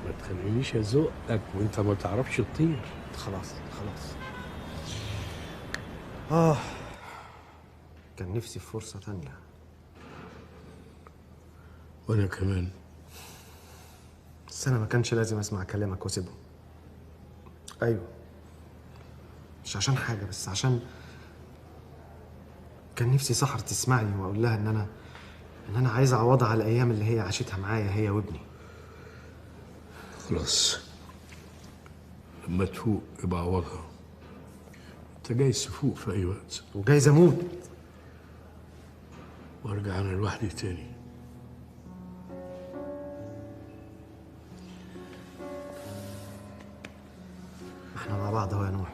ما تخلينيش ازقك وانت ما تعرفش تطير. خلاص. كان نفسي في فرصه تانية. وانا كمان. بس انا ما كانش لازم اسمع كلامك واسيبهم. ايوه، مش عشان حاجه، بس عشان كان نفسي سحر تسمعني واقول لها ان انا عايز اعوضها على الايام اللي هي عاشتها معايا هي وابني. خلاص، لما تفوق يبقى عوضها. انت جايز تفوق في اي وقت. وجايز اموت وارجع انا لوحدي تاني. احنا مع بعض اهو يا نوح.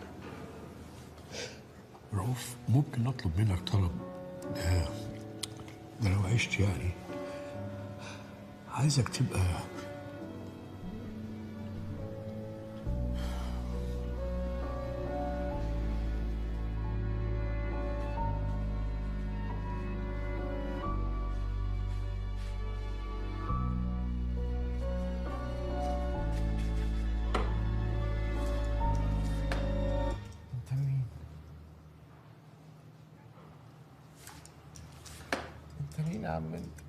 رؤوف، ممكن اطلب منك طلب؟ ده لو عشت يعني عايزك تبقى يا عم انت.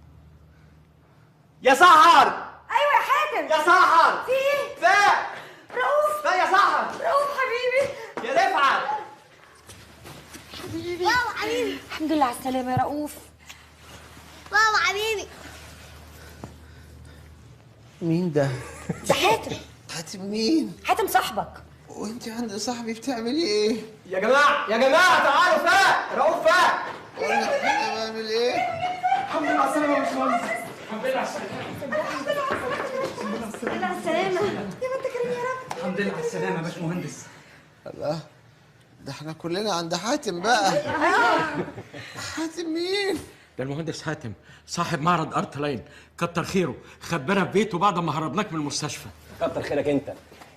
يا سحر. ايوه يا حاتم. يا سحر. في ايه؟ فاق. رؤوف. فاق يا سحر. رؤوف حبيبي. يا رفعت. حبيبي. واو حبيبي. الحمد لله على السلامه يا رؤوف. واو حبيبي. مين ده؟ ده حاتم. حاتم مين؟ حاتم صاحبك. وانت عند صاحبي بتعملي ايه؟ يا جماعه يا جماعه تعالوا فاق. رؤوف فاق. انا بعمل ايه؟ الحمد لله على السلامه يا باشمهندس. الحمد لله على السلامه. يا بنت كريم يا رب. الحمد لله على السلامه يا باشمهندس. الله، ده احنا كلنا عند حاتم بقى. حاتم مين؟ ده المهندس حاتم صاحب معرض ارت لاين، كتر خيره خبانا في بيته بعد ما هربناك من المستشفى. كتر خيرك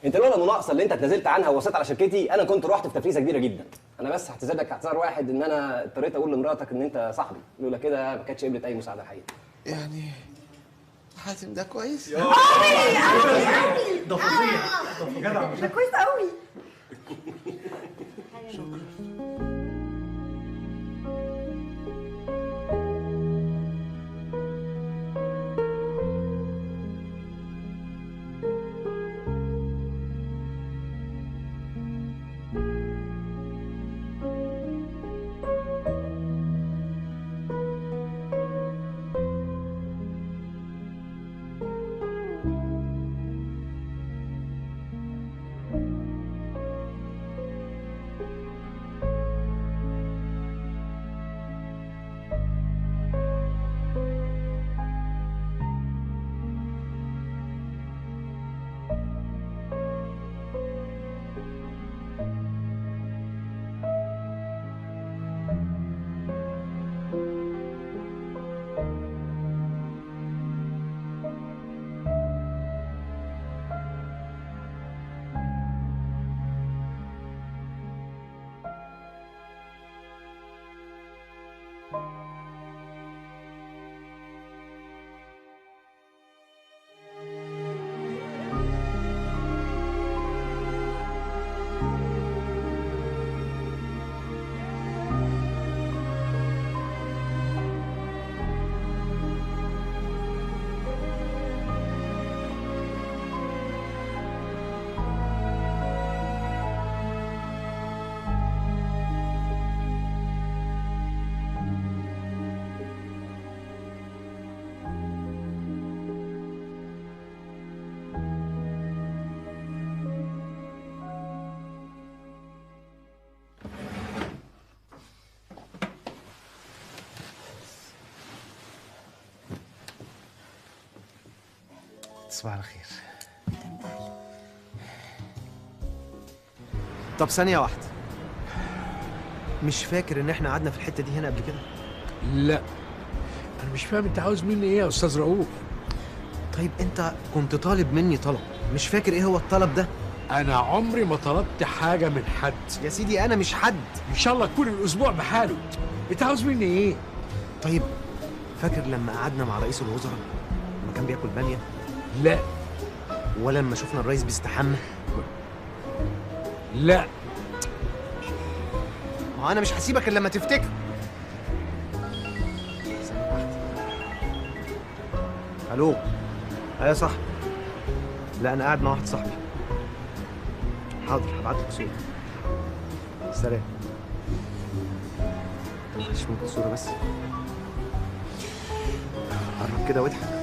انت لولا المناقصه اللي انت اتنازلت عنها ووصيت على شركتي انا كنت رحت في تفريسه كبيره جدا. انا بس هعتذر لك اعتذار واحد ان انا اضطريت اقول لمراتك ان انت صاحبي، لولا كده ما كانتش قبلت اي مساعده الحقيقه. يعني حاتم ده كويس؟ ده فظيع. ده كويس قوي. تصبح على خير. طب ثانية واحدة، مش فاكر ان احنا قعدنا في الحتة دي هنا قبل كده؟ لا انا مش فاهم انت عاوز مني ايه يا استاذ رؤوف؟ طيب انت كنت طالب مني طلب، مش فاكر ايه هو الطلب ده؟ انا عمري ما طلبت حاجة من حد يا سيدي انا مش حد. ان شاء الله تكون الاسبوع بحاله. انت عاوز مني ايه؟ طيب فاكر لما قعدنا مع رئيس الوزراء لما كان بياكل بامية؟ لا. ولا لما شفنا الرئيس بيستحمى؟ لا. ما انا مش هسيبك الا لما تفتكر. الو. ايوه صح. لا انا قاعد مع واحد صاحبي. حاضر هبعت لك صورة. سلام. مش ممكن صورة بس. قرب كده واضحك.